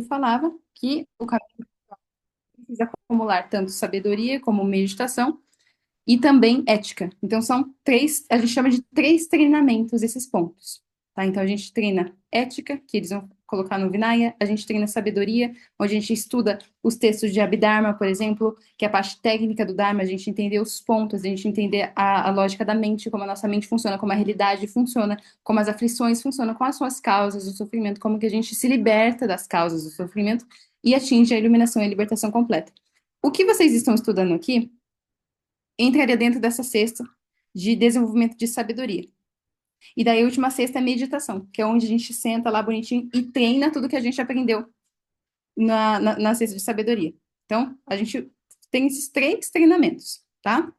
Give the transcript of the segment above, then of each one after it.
falava que o caminho precisa acumular tanto sabedoria como meditação e também ética. Então, são três, a gente chama de três treinamentos esses pontos. Tá? Então, a gente treina ética, que eles vão colocar no Vinaya, a gente treina sabedoria, onde a gente estuda os textos de Abhidharma, por exemplo, que é a parte técnica do Dharma, a gente entender os pontos, a gente entender a lógica da mente, como a nossa mente funciona, como a realidade funciona, como as aflições funcionam, quais são as causas do sofrimento, como que a gente se liberta das causas do sofrimento e atinge a iluminação e a libertação completa. O que vocês estão estudando aqui entraria dentro dessa cesta de desenvolvimento de sabedoria. E daí a última cesta é meditação, que é onde a gente senta lá bonitinho e treina tudo que a gente aprendeu na cesta de sabedoria. Então, a gente tem esses três treinamentos, tá?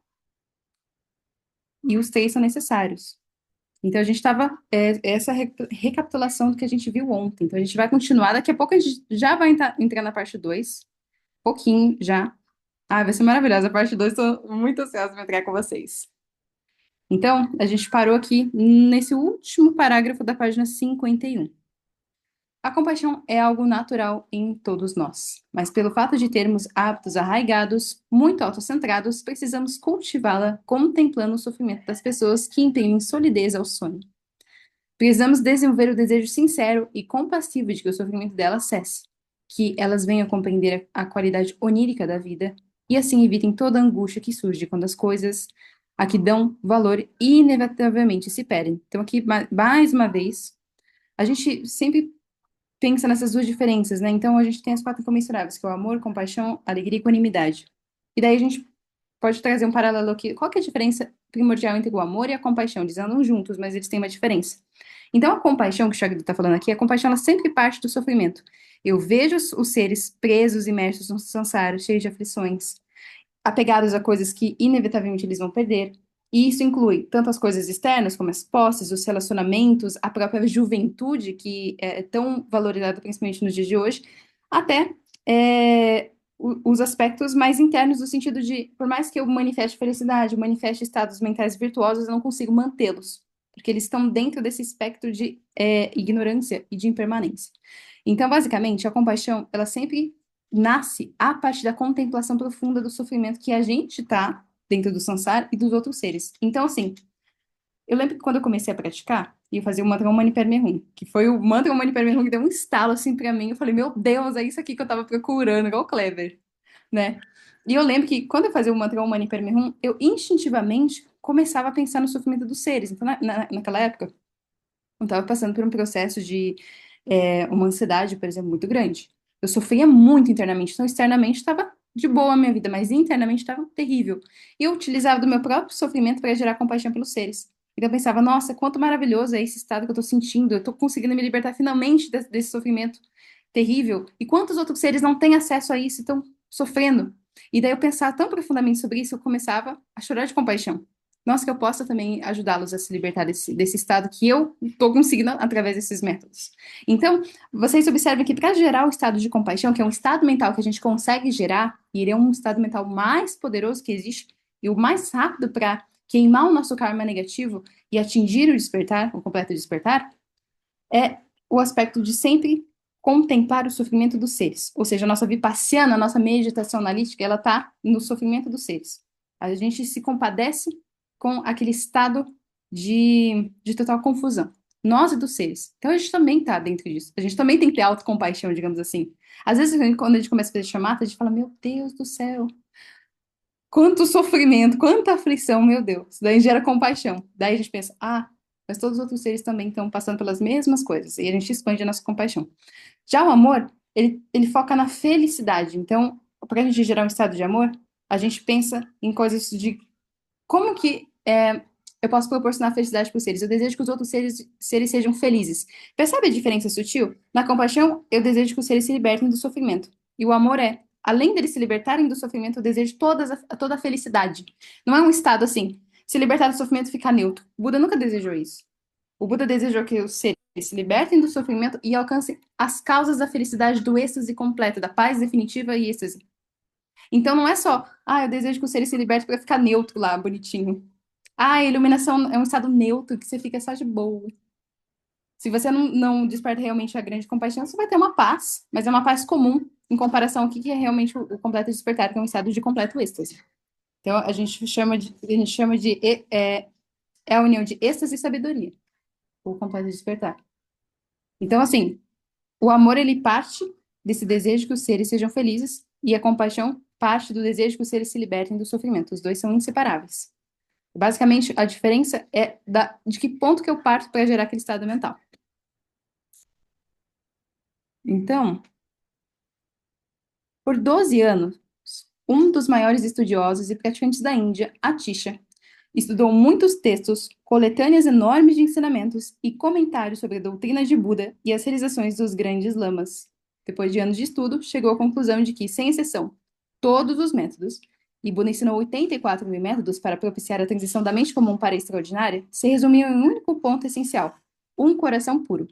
E os três são necessários. Então, a gente estava. Essa recapitulação do que a gente viu ontem. Então, a gente vai continuar. Daqui a pouco a gente já vai entrar na parte 2, pouquinho já. Ah, vai ser maravilhosa. A parte 2, estou muito ansiosa para entrar com vocês. Então, a gente parou aqui nesse último parágrafo da página 51. A compaixão é algo natural em todos nós, mas pelo fato de termos hábitos arraigados, muito autocentrados, precisamos cultivá-la contemplando o sofrimento das pessoas que imprimem solidez ao sonho. Precisamos desenvolver o desejo sincero e compassivo de que o sofrimento delas cesse, que elas venham compreender a qualidade onírica da vida e assim evitem toda a angústia que surge quando as coisas a que dão valor inevitavelmente se perdem. Então, aqui, mais uma vez, a gente sempre pensa nessas duas diferenças, né? Então, a gente tem as quatro incomensuráveis, que é o amor, compaixão, alegria e equanimidade. E daí a gente pode trazer um paralelo aqui. Qual que é a diferença primordial entre o amor e a compaixão? Eles andam juntos, mas eles têm uma diferença. Então, a compaixão que o Shaggy está falando aqui, a compaixão ela sempre parte do sofrimento. Eu vejo os seres presos, imersos no samsara, cheios de aflições, apegados a coisas que inevitavelmente eles vão perder. E isso inclui tanto as coisas externas, como as posses, os relacionamentos, a própria juventude, que é tão valorizada principalmente nos dias de hoje, até os aspectos mais internos, no sentido de, por mais que eu manifeste felicidade, manifeste estados mentais virtuosos, eu não consigo mantê-los, porque eles estão dentro desse espectro de ignorância e de impermanência. Então, basicamente, a compaixão, ela sempre nasce a partir da contemplação profunda do sofrimento que a gente tá dentro do samsara e dos outros seres. Então, assim, eu lembro que quando eu comecei a praticar, e eu fazia o mantra Om Mani Padme Hum, que foi o mantra Om Mani Padme Hum que deu um estalo assim pra mim. Eu falei, meu Deus, é isso aqui que eu tava procurando, igual o Kleber, né? E eu lembro que quando eu fazia o mantra Om Mani Padme Hum, eu instintivamente começava a pensar no sofrimento dos seres. Então, naquela época, eu estava passando por um processo de uma ansiedade, por exemplo, muito grande. Eu sofria muito internamente, então externamente estava de boa a minha vida, mas internamente estava terrível. E eu utilizava do meu próprio sofrimento para gerar compaixão pelos seres. Então eu pensava, nossa, quanto maravilhoso é esse estado que eu estou sentindo, eu estou conseguindo me libertar finalmente desse sofrimento terrível. E quantos outros seres não têm acesso a isso e estão sofrendo? E daí eu pensava tão profundamente sobre isso, eu começava a chorar de compaixão. Nossa, que eu possa também ajudá-los a se libertar desse estado que eu estou conseguindo através desses métodos. Então, vocês observem que para gerar o estado de compaixão, que é um estado mental que a gente consegue gerar, e ele é um estado mental mais poderoso que existe, e o mais rápido para queimar o nosso karma negativo e atingir o despertar, o completo despertar, é o aspecto de sempre contemplar o sofrimento dos seres. Ou seja, a nossa vipassana, a nossa meditação analítica, ela está no sofrimento dos seres. A gente se compadece com aquele estado de total confusão. Nós e dos seres. Então a gente também está dentro disso. A gente também tem que ter autocompaixão, digamos assim. Às vezes, quando a gente começa a fazer chamata, a gente fala, meu Deus do céu, quanto sofrimento, quanta aflição, meu Deus. Daí gera compaixão. Daí a gente pensa, ah, mas todos os outros seres também estão passando pelas mesmas coisas. E a gente expande a nossa compaixão. Já o amor, ele foca na felicidade. Então, para a gente gerar um estado de amor, a gente pensa em coisas de como que eu posso proporcionar felicidade para os seres. Eu desejo que os outros seres sejam felizes. Percebe a diferença sutil? Na compaixão, eu desejo que os seres se libertem do sofrimento. E o amor é, além deles se libertarem do sofrimento, eu desejo toda a felicidade. Não é um estado assim, se libertar do sofrimento e ficar neutro. O Buda nunca desejou isso. O Buda desejou que os seres se libertem do sofrimento e alcancem as causas da felicidade, do êxtase completo, da paz definitiva e êxtase. Então não é só, eu desejo que os seres se libertem para ficar neutro lá, bonitinho. A iluminação é um estado neutro que você fica só de boa. Se você não desperta realmente a grande compaixão, você vai ter uma paz, mas é uma paz comum em comparação ao que é realmente o completo despertar, que é um estado de completo êxtase. Então, a gente chama de é a união de êxtase e sabedoria, o completo despertar. Então, assim, o amor, ele parte desse desejo que os seres sejam felizes, e a compaixão parte do desejo que os seres se libertem do sofrimento. Os dois são inseparáveis. Basicamente, a diferença é de que ponto que eu parto para gerar aquele estado mental. Então, por 12 anos, um dos maiores estudiosos e praticantes da Índia, Atisha, estudou muitos textos, coletâneas enormes de ensinamentos e comentários sobre a doutrina de Buda e as realizações dos grandes lamas. Depois de anos de estudo, chegou à conclusão de que, sem exceção, todos os métodos, e Buda ensinou 84 mil métodos para propiciar a transição da mente comum para a extraordinária, se resumiam em um único ponto essencial: um coração puro.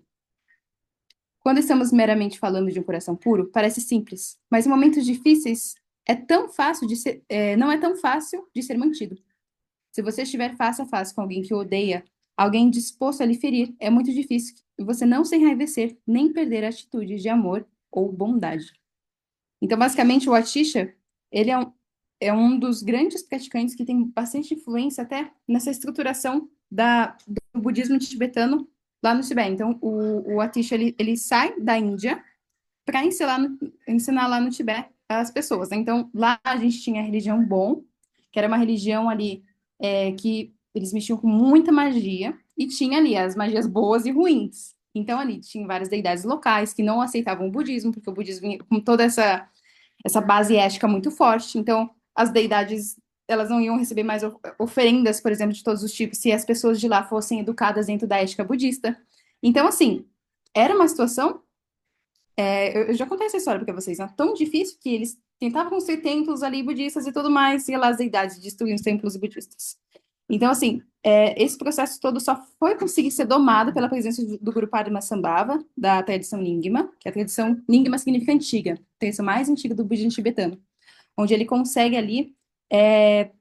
Quando estamos meramente falando de um coração puro, parece simples, mas em momentos difíceis não é tão fácil de ser mantido. Se você estiver face a face com alguém que o odeia, alguém disposto a lhe ferir, é muito difícil você não se enraivecer nem perder atitudes de amor ou bondade. Então, basicamente, o Atisha, ele é um dos grandes praticantes que tem bastante influência até nessa estruturação do budismo tibetano lá no Tibete. Então, o Atisha, ele sai da Índia para ensinar lá no Tibete as pessoas, né? Então, lá a gente tinha a religião Bon, que era uma religião ali que eles mexiam com muita magia, e tinha ali as magias boas e ruins. Então, ali tinha várias deidades locais que não aceitavam o budismo, porque o budismo vinha com toda essa base ética muito forte. Então, as deidades, elas não iam receber mais oferendas, por exemplo, de todos os tipos, se as pessoas de lá fossem educadas dentro da ética budista. Então, assim, era uma situação eu já contei essa história para vocês, né? Tão difícil que eles tentavam construir templos ali budistas e tudo mais, e lá as deidades destruíam os templos budistas. Então, assim, esse processo todo só foi conseguir ser domado pela presença do Guru Padmasambhava, da tradição Nyingma, que a tradição Nyingma significa antiga, a tradição mais antiga do budismo tibetano, onde ele consegue ali é,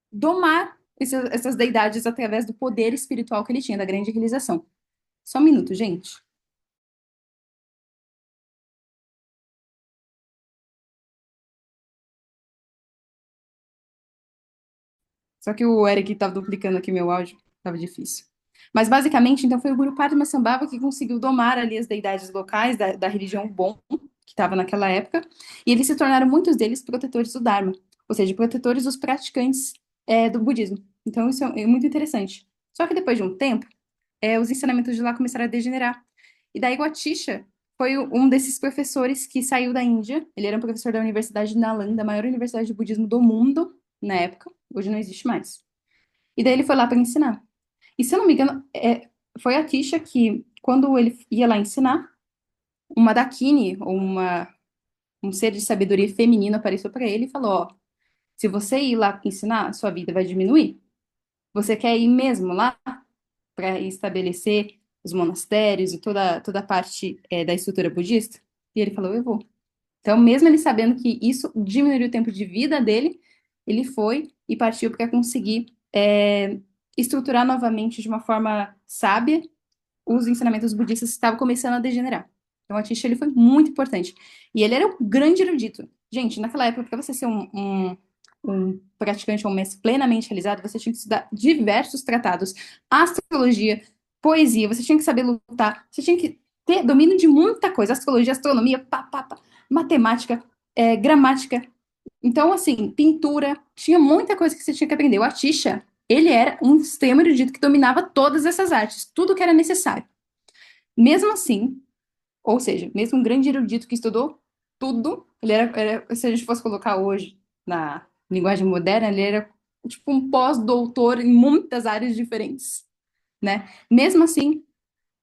domar essas deidades através do poder espiritual que ele tinha, da grande realização. Só um minuto, gente. Só que o Eric estava duplicando aqui meu áudio, estava difícil. Mas basicamente, então, foi o Guru Padma Sambhava que conseguiu domar ali as deidades locais da religião Bon, que estava naquela época, e eles se tornaram, muitos deles, protetores do Dharma, ou seja, protetores dos praticantes do budismo. Então, isso é muito interessante. Só que depois de um tempo, os ensinamentos de lá começaram a degenerar. E daí o Atisha foi um desses professores que saiu da Índia. Ele era um professor da Universidade de Nalanda, a maior universidade de budismo do mundo na época. Hoje não existe mais. E daí ele foi lá para ensinar. E se eu não me engano, foi a Atisha que, quando ele ia lá ensinar, uma Dakini, um ser de sabedoria feminino, apareceu para ele e falou: Ó, se você ir lá ensinar, sua vida vai diminuir. Você quer ir mesmo lá para estabelecer os monastérios e toda a parte da estrutura budista? E ele falou: Eu vou. Então, mesmo ele sabendo que isso diminuiria o tempo de vida dele, ele foi e partiu para conseguir estruturar novamente de uma forma sábia os ensinamentos budistas que estavam começando a degenerar. Então, o Atisha, ele foi muito importante. E ele era um grande erudito. Gente, naquela época, para você ser um praticante ou um mestre plenamente realizado, você tinha que estudar diversos tratados, astrologia, poesia, você tinha que saber lutar, você tinha que ter domínio de muita coisa, astrologia, astronomia, matemática, gramática. Então, assim, pintura, tinha muita coisa que você tinha que aprender. O Atisha, ele era um extremo erudito que dominava todas essas artes, tudo que era necessário. Mesmo assim, ou seja, mesmo um grande erudito que estudou tudo, ele se a gente fosse colocar hoje na linguagem moderna, ele era tipo um pós-doutor em muitas áreas diferentes, né? Mesmo assim,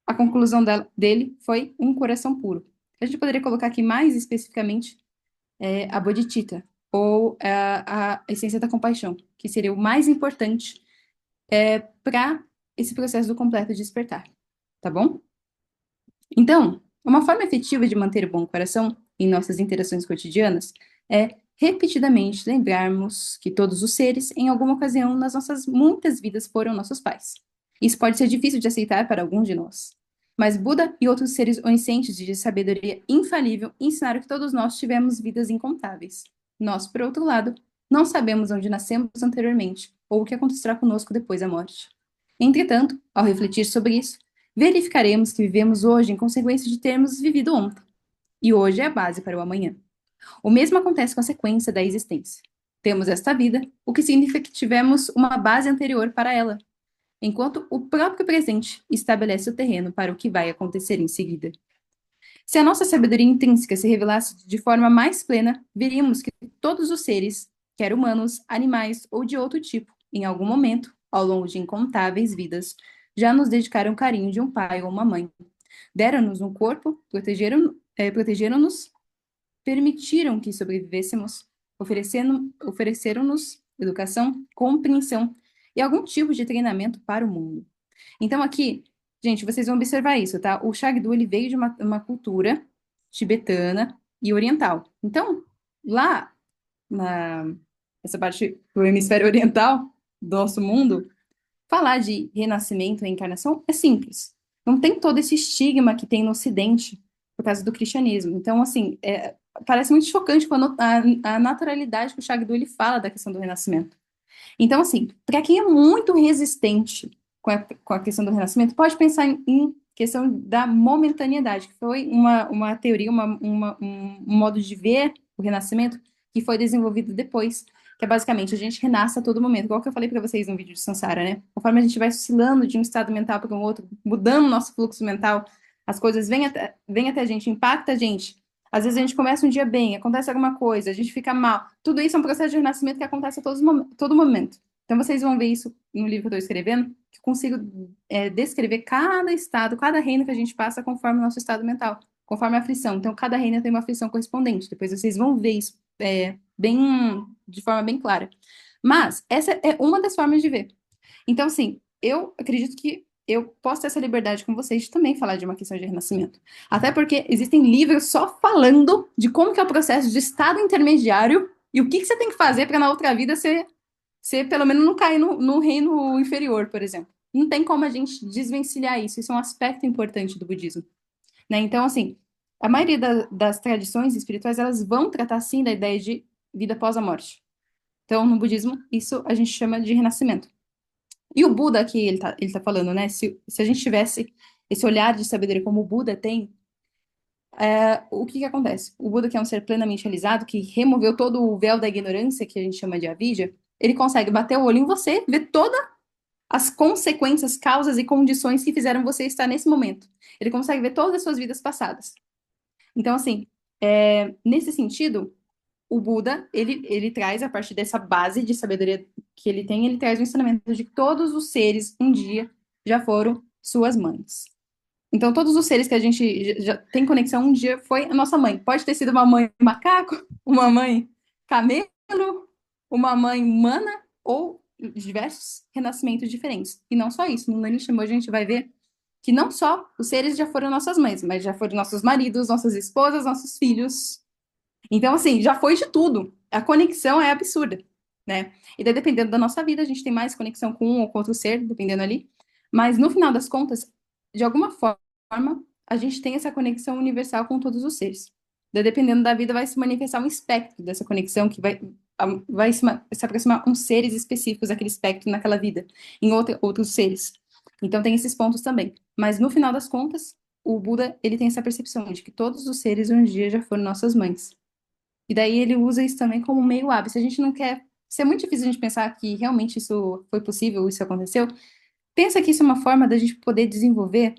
a conclusão dele foi um coração puro. A gente poderia colocar aqui mais especificamente a bodhicitta, ou a essência da compaixão, que seria o mais importante para esse processo do completo despertar, tá bom? Então, uma forma efetiva de manter o bom coração em nossas interações cotidianas é repetidamente lembrarmos que todos os seres, em alguma ocasião nas nossas muitas vidas, foram nossos pais. Isso pode ser difícil de aceitar para alguns de nós, Mas Buda e outros seres oniscientes de sabedoria infalível ensinaram que todos nós tivemos vidas incontáveis. Nós, por outro lado, não sabemos onde nascemos anteriormente ou o que acontecerá conosco depois da morte. Entretanto, ao refletir sobre isso, verificaremos que vivemos hoje em consequência de termos vivido ontem, e hoje é a base para o amanhã. O mesmo acontece com a sequência da existência. Temos esta vida, o que significa que tivemos uma base anterior para ela, enquanto o próprio presente estabelece o terreno para o que vai acontecer em seguida. Se a nossa sabedoria intrínseca se revelasse de forma mais plena, veríamos que todos os seres, quer humanos, animais ou de outro tipo, em algum momento, ao longo de incontáveis vidas, já nos dedicaram o carinho de um pai ou uma mãe. Deram-nos um corpo, protegeram-nos, permitiram que sobrevivêssemos, ofereceram-nos educação, compreensão e algum tipo de treinamento para o mundo. Então, aqui, gente, vocês vão observar isso, tá? O Shagdu, ele veio de uma cultura tibetana e oriental. Então, lá na essa parte do hemisfério oriental do nosso mundo, falar de renascimento e encarnação é simples. Não tem todo esse estigma que tem no Ocidente por causa do cristianismo. Então, assim, parece muito chocante com a naturalidade que o Shagdu ele fala da questão do renascimento. Então, assim, para quem é muito resistente com a questão do renascimento, pode pensar em questão da momentaneidade, que foi uma teoria, um modo de ver o renascimento que foi desenvolvido depois, que é basicamente a gente renasce a todo momento, igual que eu falei para vocês no vídeo de Sansara, né? Conforme a gente vai oscilando de um estado mental para um outro, mudando o nosso fluxo mental, as coisas vêm até a gente, impacta a gente. Às vezes a gente começa um dia bem, acontece alguma coisa, a gente fica mal. Tudo isso é um processo de renascimento que acontece a todo momento. Então vocês vão ver isso no livro que eu estou escrevendo, que eu consigo descrever cada estado, cada reino que a gente passa conforme o nosso estado mental, conforme a aflição. Então cada reino tem uma aflição correspondente. Depois vocês vão ver isso de forma bem clara. Mas essa é uma das formas de ver. Então, assim, eu acredito que eu posso ter essa liberdade com vocês de também falar de uma questão de renascimento. Até porque existem livros só falando de como que é o processo de estado intermediário e o que você tem que fazer para na outra vida você pelo menos não cair no reino inferior, por exemplo. Não tem como a gente desvencilhar isso. Isso é um aspecto importante do budismo, né? Então, assim, a maioria das tradições espirituais, elas vão tratar, sim, da ideia de vida após a morte. Então, no budismo, isso a gente chama de renascimento. E o Buda aqui, ele tá falando, né? Se a gente tivesse esse olhar de sabedoria como o Buda tem, o que que acontece? O Buda, que é um ser plenamente realizado, que removeu todo o véu da ignorância, que a gente chama de avidya, ele consegue bater o olho em você, ver todas as consequências, causas e condições que fizeram você estar nesse momento. Ele consegue ver todas as suas vidas passadas. Então, assim, nesse sentido, o Buda, ele traz, a partir dessa base de sabedoria que ele traz o ensinamento de que todos os seres, um dia, já foram suas mães. Então, todos os seres que a gente já tem conexão, um dia foi a nossa mãe. Pode ter sido uma mãe macaco, uma mãe camelo, uma mãe humana, ou diversos renascimentos diferentes. E não só isso, no Nani Shimô a gente vai ver que não só os seres já foram nossas mães, mas já foram nossos maridos, nossas esposas, nossos filhos, então, assim, já foi de tudo. A conexão é absurda, né? E daí, dependendo da nossa vida, a gente tem mais conexão com um ou com outro ser, dependendo ali. Mas, no final das contas, de alguma forma, a gente tem essa conexão universal com todos os seres. Daí, dependendo da vida, vai se manifestar um espectro dessa conexão que vai se aproximar com seres específicos daquele espectro naquela vida, em outros seres. Então, tem esses pontos também. Mas, no final das contas, o Buda, ele tem essa percepção de que todos os seres um dia já foram nossas mães. E daí ele usa isso também como meio hábito. Se a gente não quer. Se é muito difícil a gente pensar que realmente isso foi possível, isso aconteceu, pensa que isso é uma forma da gente poder desenvolver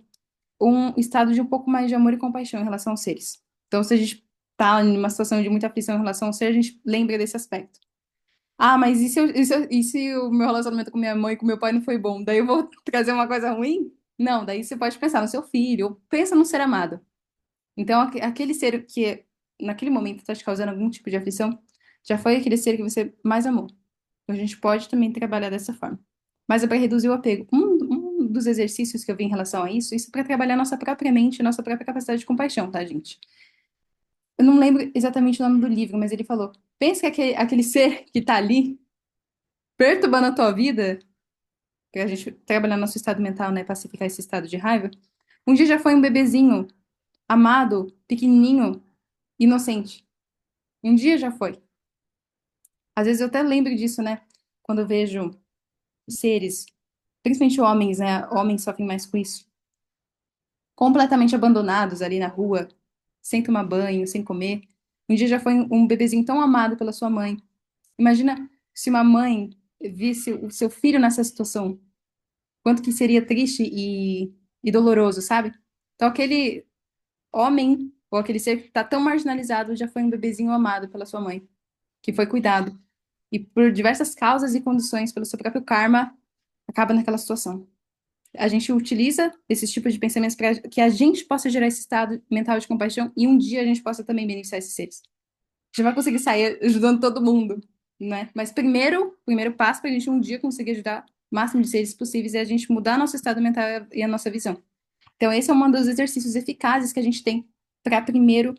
um estado de um pouco mais de amor e compaixão em relação aos seres. Então, se a gente tá em uma situação de muita aflição em relação ao ser, a gente lembra desse aspecto. Ah, mas e se o meu relacionamento com minha mãe e com meu pai não foi bom? Daí eu vou trazer uma coisa ruim? Não, daí você pode pensar no seu filho, ou pensa no ser amado. Então, aquele ser que naquele momento está te causando algum tipo de aflição, já foi aquele ser que você mais amou. Então, a gente pode também trabalhar dessa forma. Mas é para reduzir o apego. Um dos exercícios que eu vi em relação a isso é para trabalhar nossa própria mente, nossa própria capacidade de compaixão, tá, gente? Eu não lembro exatamente o nome do livro, mas ele falou: pensa que aquele ser que tá ali, perturbando a tua vida, para a gente trabalhar nosso estado mental, né, pacificar esse estado de raiva, Um dia já foi um bebezinho amado, pequenininho, inocente. Um dia já foi. Às vezes eu até lembro disso, né? Quando eu vejo seres, principalmente homens, né? Homens sofrem mais com isso. Completamente abandonados ali na rua, sem tomar banho, sem comer. Um dia já foi um bebezinho tão amado pela sua mãe. Imagina se uma mãe visse o seu filho nessa situação, quanto que seria triste e doloroso, sabe? Então aquele homem ou aquele ser que está tão marginalizado já foi um bebezinho amado pela sua mãe, que foi cuidado. E por diversas causas e condições, pelo seu próprio karma, acaba naquela situação. A gente utiliza esses tipos de pensamentos para que a gente possa gerar esse estado mental de compaixão e um dia a gente possa também beneficiar esses seres. A gente vai conseguir sair ajudando todo mundo, né? Mas primeiro, o primeiro passo para a gente um dia conseguir ajudar o máximo de seres possíveis é a gente mudar nosso estado mental e a nossa visão. Então, esse é um dos exercícios eficazes que a gente tem para primeiro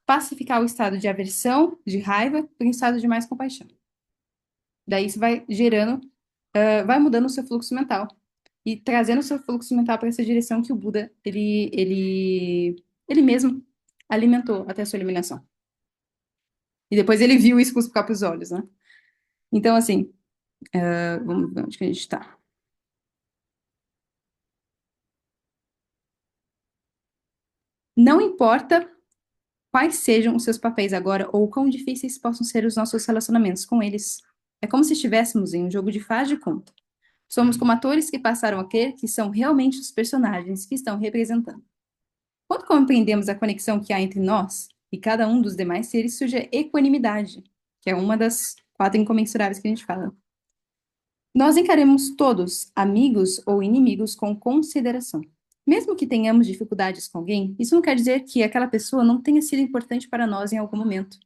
pacificar o estado de aversão, de raiva, para um estado de mais compaixão. Daí isso vai gerando, vai mudando o seu fluxo mental e trazendo o seu fluxo mental para essa direção que o Buda ele mesmo alimentou até a sua eliminação. E depois ele viu isso com os próprios olhos, né? Então, assim, vamos ver onde que a gente está. Não importa quais sejam os seus papéis agora ou quão difíceis possam ser os nossos relacionamentos com eles. É como se estivéssemos em um jogo de faz de conta. Somos como atores que passaram a crer que são realmente os personagens que estão representando. Quando compreendemos a conexão que há entre nós e cada um dos demais seres, surge a equanimidade, que é uma das quatro incomensuráveis que a gente fala. Nós encaremos todos, amigos ou inimigos, com consideração. Mesmo que tenhamos dificuldades com alguém, isso não quer dizer que aquela pessoa não tenha sido importante para nós em algum momento.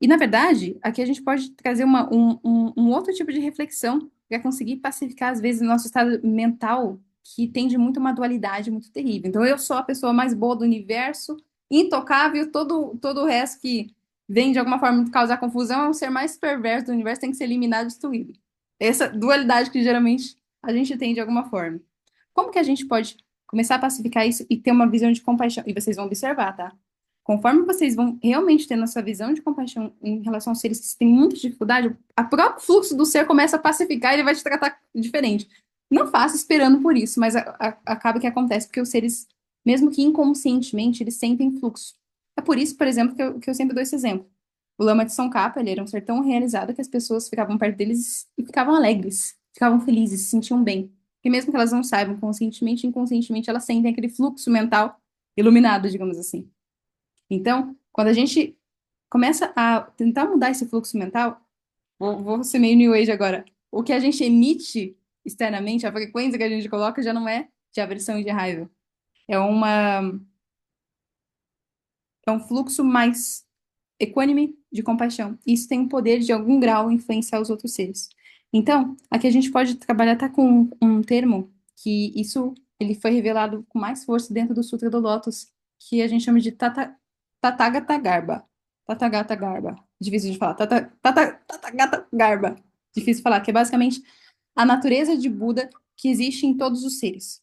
E, na verdade, aqui a gente pode trazer um outro tipo de reflexão para conseguir pacificar, às vezes, o nosso estado mental, que tende muito a uma dualidade muito terrível. Então, eu sou a pessoa mais boa do universo, intocável, todo o resto que vem, de alguma forma, causar confusão, é um ser mais perverso do universo, tem que ser eliminado e destruído. Essa dualidade que, geralmente, a gente tem de alguma forma. Como que a gente pode começar a pacificar isso e ter uma visão de compaixão? E vocês vão observar, tá? Conforme vocês vão realmente tendo essa visão de compaixão em relação aos seres que têm muita dificuldade, o próprio fluxo do ser começa a pacificar e ele vai te tratar diferente. Não faça esperando por isso, mas acaba que acontece, porque os seres, mesmo que inconscientemente, eles sentem fluxo. É por isso, por exemplo, que eu sempre dou esse exemplo. O Lama de São Capa, ele era um ser tão realizado que as pessoas ficavam perto deles e ficavam alegres, ficavam felizes, se sentiam bem. Porque mesmo que elas não saibam conscientemente, inconscientemente, elas sentem aquele fluxo mental iluminado, digamos assim. Então, quando a gente começa a tentar mudar esse fluxo mental, vou ser meio New Age agora. O que a gente emite externamente, a frequência que a gente coloca já não é de aversão e de raiva. É é um fluxo mais equânime de compaixão. Isso tem o poder de algum grau influenciar os outros seres. Então, aqui a gente pode trabalhar tá com um termo que isso ele foi revelado com mais força dentro do Sutra do Lótus, que a gente chama de Tathagata Garba. Tathagata Garba. Difícil de falar. Tathagata Garba. Difícil de falar, que é basicamente a natureza de Buda que existe em todos os seres.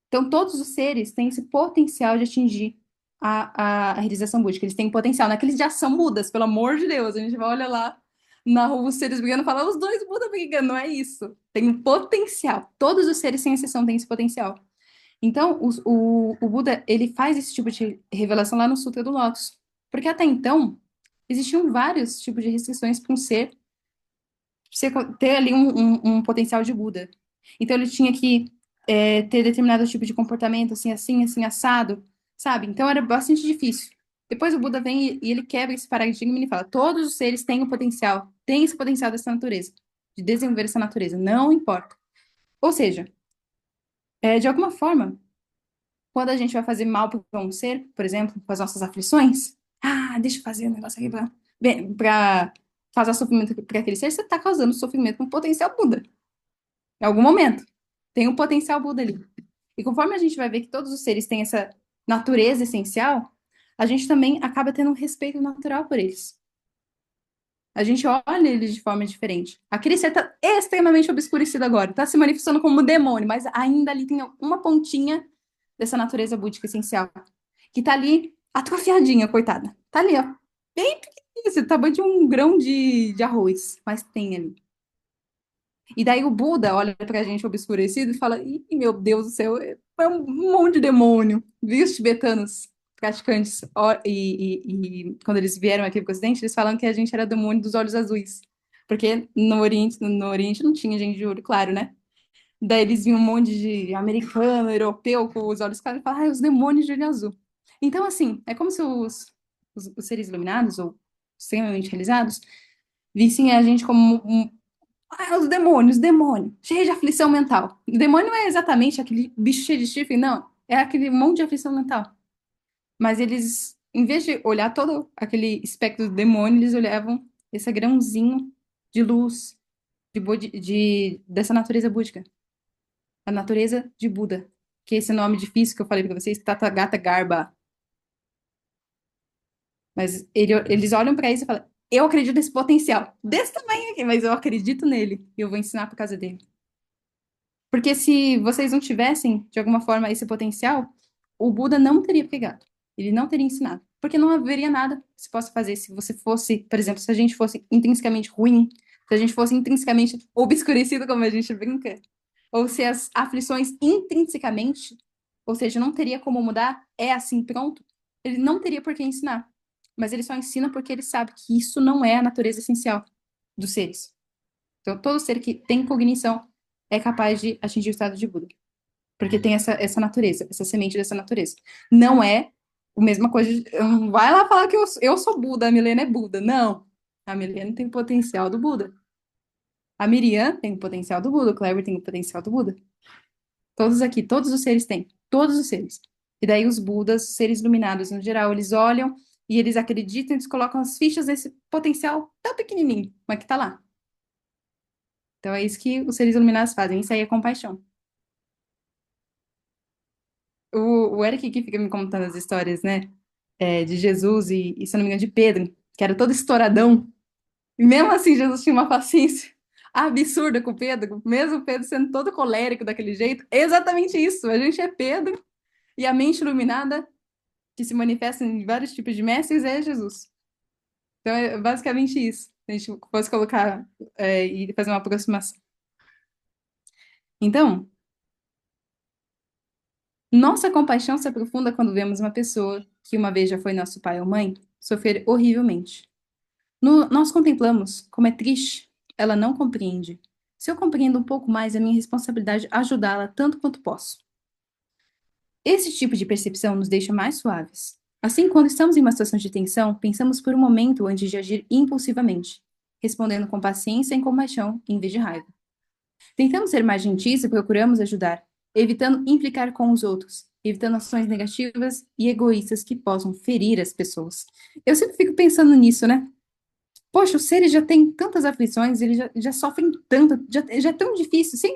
Então, todos os seres têm esse potencial de atingir a realização búdica. Eles têm potencial. Não é que eles já são Budas, pelo amor de Deus. A gente vai olhar lá na rua os seres brigando e fala, os dois Budas brigando. Não é isso. Tem um potencial. Todos os seres, sem exceção, têm esse potencial. Então, o Buda, ele faz esse tipo de revelação lá no Sutra do Lótus. Porque até então, existiam vários tipos de restrições para um ser ter ali um potencial de Buda. Então, ele tinha que ter determinado tipo de comportamento, assim, assado, sabe? Então, era bastante difícil. Depois o Buda vem e ele quebra esse paradigma e ele fala: todos os seres têm o potencial, têm esse potencial dessa natureza, de desenvolver essa natureza, não importa. Ou seja, de alguma forma, quando a gente vai fazer mal para um ser, por exemplo, com as nossas aflições, deixa eu fazer um negócio aqui para causar sofrimento para aquele ser, você está causando sofrimento com potencial Buda. Em algum momento. Tem um potencial Buda ali. E conforme a gente vai ver que todos os seres têm essa natureza essencial, a gente também acaba tendo um respeito natural por eles. A gente olha eles de forma diferente. Aquele ser está extremamente obscurecido agora, está se manifestando como um demônio, mas ainda ali tem uma pontinha dessa natureza búdica essencial, que tá ali atrofiadinha, coitada. Tá ali, ó. Bem pequenininha, assim, tamanho de um grão de arroz, mas tem ali. E daí o Buda olha pra gente obscurecido e fala: Ih, meu Deus do céu, é um monte de demônio. Viu os tibetanos praticantes? E quando eles vieram aqui pro Ocidente, eles falam que a gente era demônio dos olhos azuis. Porque no Oriente não tinha gente de olho claro, né? Daí eles viam um monte de americano, europeu com os olhos claros e falavam: os demônios de olho azul. Então, assim, é como se os seres iluminados ou extremamente realizados vissem a gente como os demônios, demônio, cheio de aflição mental. O demônio não é exatamente aquele bicho cheio de chifre, não. É aquele monte de aflição mental. Mas eles, em vez de olhar todo aquele espectro do demônio, eles olhavam esse grãozinho de luz, dessa natureza búdica. A natureza de Buda. Que é esse nome difícil que eu falei pra vocês, Tathagata Garba. Mas eles olham pra isso e falam: eu acredito nesse potencial. Desse tamanho aqui, mas eu acredito nele. E eu vou ensinar por causa dele. Porque se vocês não tivessem, de alguma forma, esse potencial, o Buda não teria pregado. Ele não teria ensinado. Porque não haveria nada que se possa fazer se você fosse, por exemplo, se a gente fosse intrinsecamente ruim, se a gente fosse intrinsecamente obscurecido, como a gente brinca, ou se as aflições intrinsecamente, ou seja, não teria como mudar, é assim, pronto, ele não teria por que ensinar. Mas ele só ensina porque ele sabe que isso não é a natureza essencial dos seres. Então, todo ser que tem cognição é capaz de atingir o estado de Buda. Porque tem essa natureza, essa semente dessa natureza. Não é a mesma coisa. Não vai lá falar que eu sou Buda, a Milena é Buda. Não. A Milena tem o potencial do Buda. A Miriam tem o potencial do Buda. O Kleber tem o potencial do Buda. Todos aqui, todos os seres têm. Todos os seres. E daí os Budas, seres iluminados no geral, eles olham e eles acreditam, eles colocam as fichas desse potencial tão pequenininho, mas que tá lá. Então é isso que os seres iluminados fazem. Isso aí é compaixão. O Eric que fica me contando as histórias, né? De Jesus se eu não me engano, de Pedro, que era todo estouradão. E mesmo assim, Jesus tinha uma paciência absurda com Pedro, mesmo Pedro sendo todo colérico daquele jeito. É exatamente isso. A gente é Pedro e a mente iluminada, que se manifesta em vários tipos de mestres, é Jesus. Então é basicamente isso. Se a gente fosse colocar e fazer uma aproximação. Então, nossa compaixão se aprofunda quando vemos uma pessoa que uma vez já foi nosso pai ou mãe sofrer horrivelmente. Nós contemplamos como é triste, ela não compreende. Se eu compreendo um pouco mais, é minha responsabilidade ajudá-la tanto quanto posso. Esse tipo de percepção nos deixa mais suaves. Assim, quando estamos em uma situação de tensão, pensamos por um momento antes de agir impulsivamente, respondendo com paciência e compaixão em vez de raiva. Tentamos ser mais gentis e procuramos ajudar, evitando implicar com os outros, evitando ações negativas e egoístas que possam ferir as pessoas. Eu sempre fico pensando nisso, né? Poxa, os seres já têm tantas aflições, eles já sofrem tanto, já é tão difícil, sem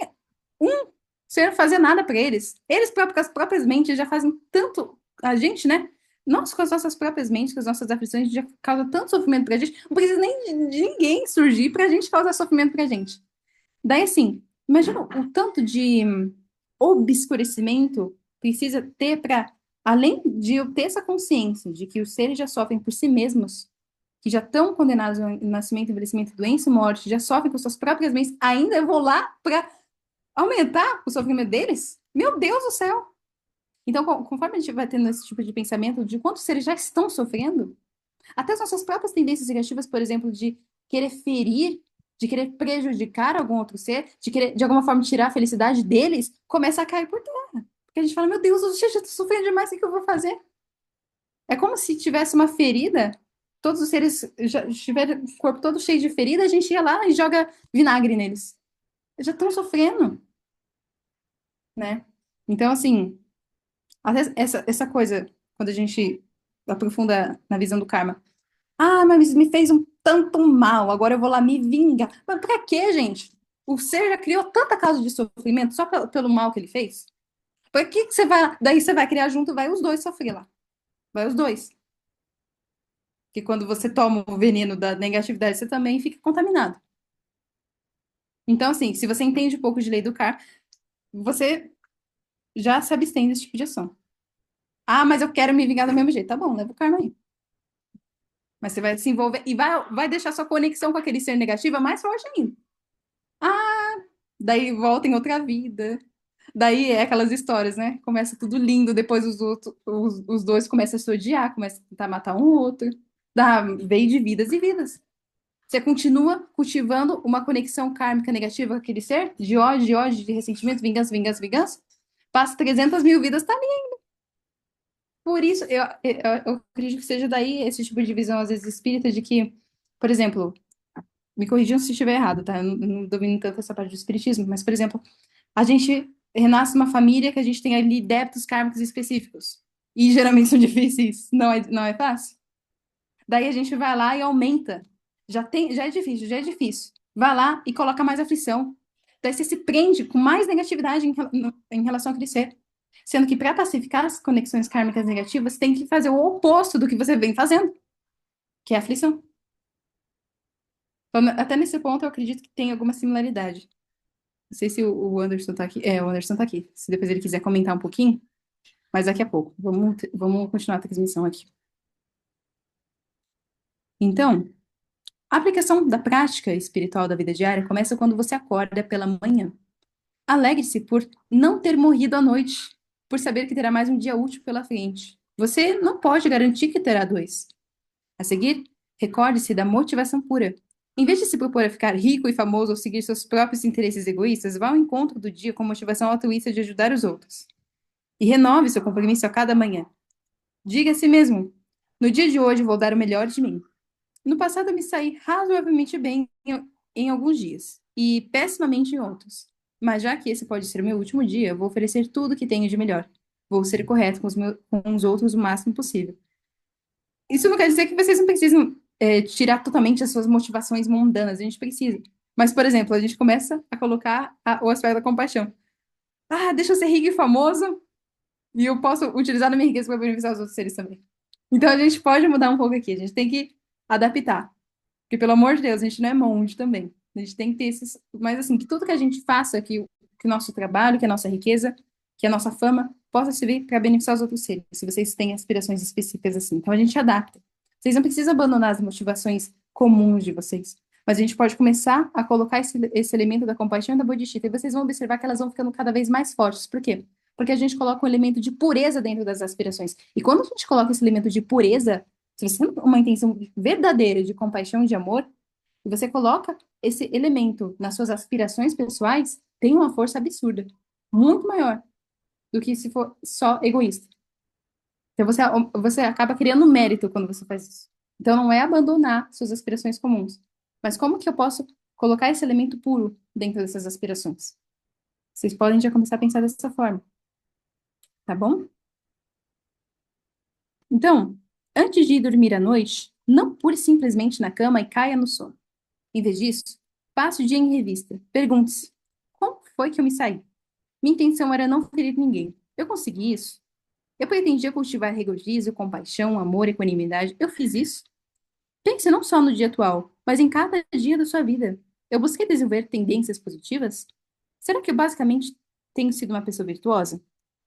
um ser fazer nada para eles. Eles próprios, com as próprias mentes, já fazem tanto. A gente, né? Nós, com as nossas próprias mentes, com as nossas aflições, já causa tanto sofrimento pra gente. Não precisa nem de ninguém surgir pra gente causar sofrimento pra gente. Daí, assim, imagina o tanto de obscurecimento precisa ter para, além de eu ter essa consciência de que os seres já sofrem por si mesmos, que já estão condenados ao nascimento, envelhecimento, doença e morte, já sofrem com suas próprias mentes, ainda eu vou lá para aumentar o sofrimento deles? Meu Deus do céu! Então, conforme a gente vai tendo esse tipo de pensamento de quantos seres já estão sofrendo, até as nossas próprias tendências negativas, por exemplo, de querer ferir, de querer prejudicar algum outro ser, de querer, de alguma forma, tirar a felicidade deles, começa a cair por terra. Porque a gente fala, meu Deus, eu já estou sofrendo demais, o que eu vou fazer? É como se tivesse uma ferida, todos os seres já tiverem o corpo todo cheio de ferida, a gente ia lá e joga vinagre neles. Eles já estão sofrendo, né? Então, assim, às vezes essa coisa, quando a gente aprofunda na visão do karma, ah, mas me fez um tanto mal, agora eu vou lá me vingar. Mas pra quê, gente? O ser já criou tanta causa de sofrimento só pelo mal que ele fez? Por que que você vai, daí você vai criar junto, vai os dois sofrer lá. Vai os dois. Que quando você toma o veneno da negatividade, você também fica contaminado. Então, assim, se você entende um pouco de lei do karma, você já se abstém desse tipo de ação. Ah, mas eu quero me vingar do mesmo jeito. Tá bom, leva o karma aí. Mas você vai se envolver e vai deixar sua conexão com aquele ser negativa mais forte ainda. Ah, daí volta em outra vida. Daí é aquelas histórias, né? Começa tudo lindo, depois os dois começam a se odiar, começam a tentar matar um outro. Veio de vidas e vidas. Você continua cultivando uma conexão kármica negativa com aquele ser? De ódio, de ressentimento, vingança, vingança, vingança? Passa 300 mil vidas, tá ali. Por isso, eu acredito que seja daí esse tipo de visão, às vezes, espírita, de que, por exemplo, me corrijam se estiver errado, tá? Eu não domino tanto essa parte do espiritismo, mas, por exemplo, a gente renasce numa família que a gente tem ali débitos kármicos específicos. E geralmente são difíceis, não é fácil? Daí a gente vai lá e aumenta. Já é difícil. Vai lá e coloca mais aflição. Daí você se prende com mais negatividade em relação a crescer. Sendo que para pacificar as conexões kármicas negativas, você tem que fazer o oposto do que você vem fazendo, que é a aflição. Então, até nesse ponto, eu acredito que tem alguma similaridade. Não sei se o Anderson tá aqui. É, o Anderson tá aqui. Se depois ele quiser comentar um pouquinho, mas daqui a pouco. Vamos continuar a transmissão aqui. Então, a aplicação da prática espiritual da vida diária começa quando você acorda pela manhã. Alegre-se por não ter morrido à noite, por saber que terá mais um dia útil pela frente. Você não pode garantir que terá dois. A seguir, recorde-se da motivação pura. Em vez de se propor a ficar rico e famoso ou seguir seus próprios interesses egoístas, vá ao encontro do dia com motivação altruísta de ajudar os outros. E renove seu compromisso a cada manhã. Diga a si mesmo: no dia de hoje vou dar o melhor de mim. No passado, eu me saí razoavelmente bem em alguns dias e pessimamente em outros. Mas já que esse pode ser o meu último dia, eu vou oferecer tudo o que tenho de melhor. Vou ser correto com os outros o máximo possível. Isso não quer dizer que vocês não precisam tirar totalmente as suas motivações mundanas. A gente precisa. Mas, por exemplo, a gente começa a colocar o aspecto da compaixão. Ah, deixa eu ser rico e famoso e eu posso utilizar a minha riqueza para beneficiar os outros seres também. Então, a gente pode mudar um pouco aqui. A gente tem que adaptar. Porque, pelo amor de Deus, a gente não é monge também. A gente tem que ter esses. Mas, assim, que tudo que a gente faça, que o nosso trabalho, que a nossa riqueza, que a nossa fama, possa servir para beneficiar os outros seres, se vocês têm aspirações específicas assim. Então, a gente adapta. Vocês não precisam abandonar as motivações comuns de vocês. Mas a gente pode começar a colocar esse elemento da compaixão e da bodhisattva. E vocês vão observar que elas vão ficando cada vez mais fortes. Por quê? Porque a gente coloca um elemento de pureza dentro das aspirações. E quando a gente coloca esse elemento de pureza, se você tem uma intenção verdadeira de compaixão e de amor, e você coloca esse elemento nas suas aspirações pessoais, tem uma força absurda, muito maior do que se for só egoísta. Então você acaba criando mérito quando você faz isso. Então não é abandonar suas aspirações comuns, mas como que eu posso colocar esse elemento puro dentro dessas aspirações? Vocês podem já começar a pensar dessa forma, tá bom? Então, antes de ir dormir à noite, não pule simplesmente na cama e caia no sono. Em vez disso, passe o dia em revista. Pergunte-se: como foi que eu me saí? Minha intenção era não ferir ninguém. Eu consegui isso? Eu pretendia cultivar regozijo, compaixão, amor, equanimidade. Eu fiz isso? Pense não só no dia atual, mas em cada dia da sua vida. Eu busquei desenvolver tendências positivas? Será que eu basicamente tenho sido uma pessoa virtuosa?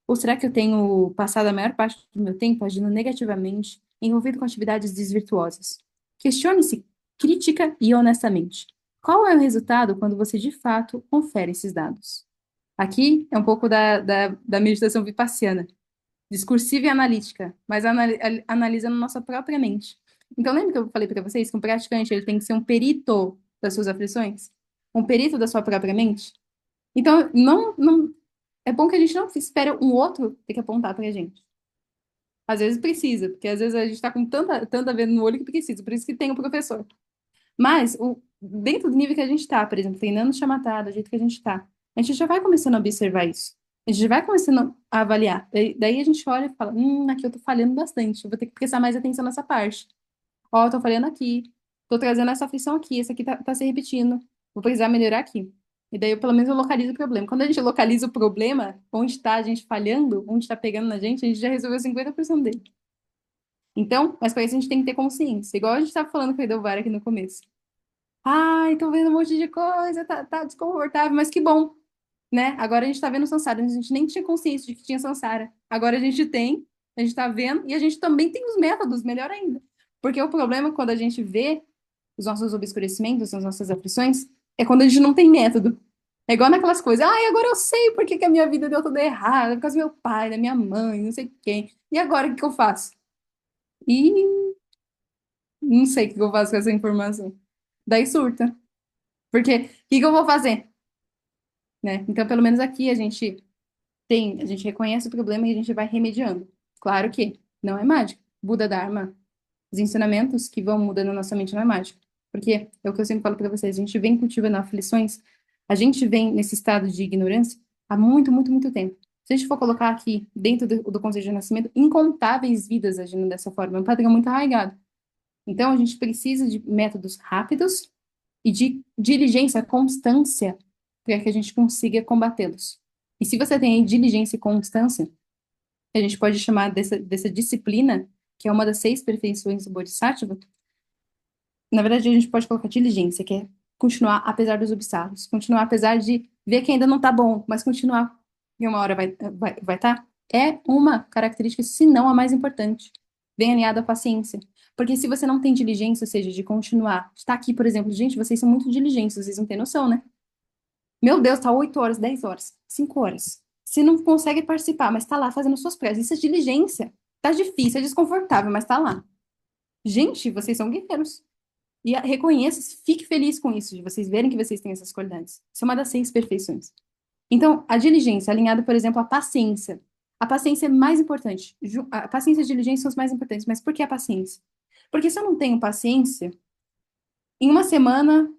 Ou será que eu tenho passado a maior parte do meu tempo agindo negativamente, envolvido com atividades desvirtuosas? Questione-se crítica e honestamente. Qual é o resultado quando você de fato confere esses dados? Aqui é um pouco da meditação vipassiana, discursiva e analítica, mas analisando nossa própria mente. Então, lembra que eu falei para vocês que um praticante ele tem que ser um perito das suas aflições? Um perito da sua própria mente? Então, não, é bom que a gente não espere um outro ter que apontar pra gente. Às vezes precisa, porque às vezes a gente tá com tanta venda no olho que precisa, por isso que tem o professor. Mas, dentro do nível que a gente tá, por exemplo, treinando chamatada, do jeito que a gente já vai começando a observar isso. A gente já vai começando a avaliar. Daí a gente olha e fala, aqui eu tô falhando bastante, eu vou ter que prestar mais atenção nessa parte. Ó, eu tô falhando aqui, tô trazendo essa aflição aqui, essa aqui tá se repetindo, vou precisar melhorar aqui. E daí, pelo menos, eu localizo o problema. Quando a gente localiza o problema, onde está a gente falhando, onde está pegando na gente, a gente já resolveu 50% dele. Então, mas para isso a gente tem que ter consciência. Igual a gente estava falando com o Edelvar aqui no começo. Ai, tô vendo um monte de coisa, tá desconfortável, mas que bom. né? Agora a gente tá vendo Sansara, a gente nem tinha consciência de que tinha Sansara. Agora a gente tá vendo, e a gente também tem os métodos, melhor ainda. Porque o problema é quando a gente vê os nossos obscurecimentos, as nossas aflições, é quando a gente não tem método. É igual naquelas coisas, ai, agora eu sei por que que a minha vida deu tudo errado, por causa do meu pai, da minha mãe, não sei quem. E agora o que que eu faço? E não sei o que que eu faço com essa informação. Daí surta. Porque o que que eu vou fazer? Né? Então, pelo menos aqui a gente reconhece o problema e a gente vai remediando. Claro que não é mágica. Buda Dharma, os ensinamentos que vão mudando a nossa mente não é mágica. Porque é o que eu sempre falo para vocês, a gente vem cultivando aflições, a gente vem nesse estado de ignorância há muito, muito, muito tempo. Se a gente for colocar aqui, dentro do conceito de nascimento, incontáveis vidas agindo dessa forma, é um padrão muito arraigado. Então, a gente precisa de métodos rápidos e de diligência, constância, para que a gente consiga combatê-los. E se você tem aí diligência e constância, a gente pode chamar dessa disciplina, que é uma das 6 perfeições do Bodhisattva, na verdade, a gente pode colocar diligência, que é continuar apesar dos obstáculos, continuar apesar de ver que ainda não tá bom, mas continuar e uma hora vai tá, é uma característica, se não a mais importante. Vem alinhada à paciência. Porque se você não tem diligência, ou seja, de continuar, está aqui, por exemplo, gente, vocês são muito diligentes, vocês não têm noção, né? Meu Deus, tá 8 horas, 10 horas, 5 horas. Você não consegue participar, mas tá lá fazendo suas preces. Isso é diligência. Tá difícil, é desconfortável, mas tá lá. Gente, vocês são guerreiros. E reconheça, fique feliz com isso, de vocês verem que vocês têm essas qualidades. Isso é uma das 6 perfeições. Então, a diligência, alinhada, por exemplo, à paciência. A paciência é mais importante. A paciência e a diligência são as mais importantes. Mas por que a paciência? Porque se eu não tenho paciência, em uma semana,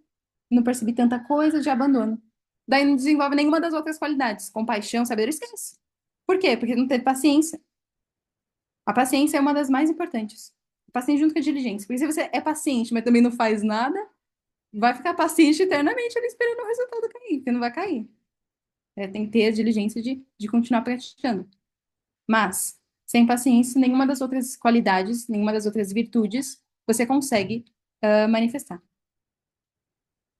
não percebi tanta coisa, já abandono. Daí não desenvolve nenhuma das outras qualidades. Compaixão, sabedoria, esquece. Por quê? Porque não teve paciência. A paciência é uma das mais importantes. Paciência junto com a diligência. Porque se você é paciente, mas também não faz nada, vai ficar paciente eternamente ali esperando o resultado cair, porque não vai cair. É, tem que ter a diligência de continuar praticando. Mas, sem paciência, nenhuma das outras qualidades, nenhuma das outras virtudes você consegue manifestar.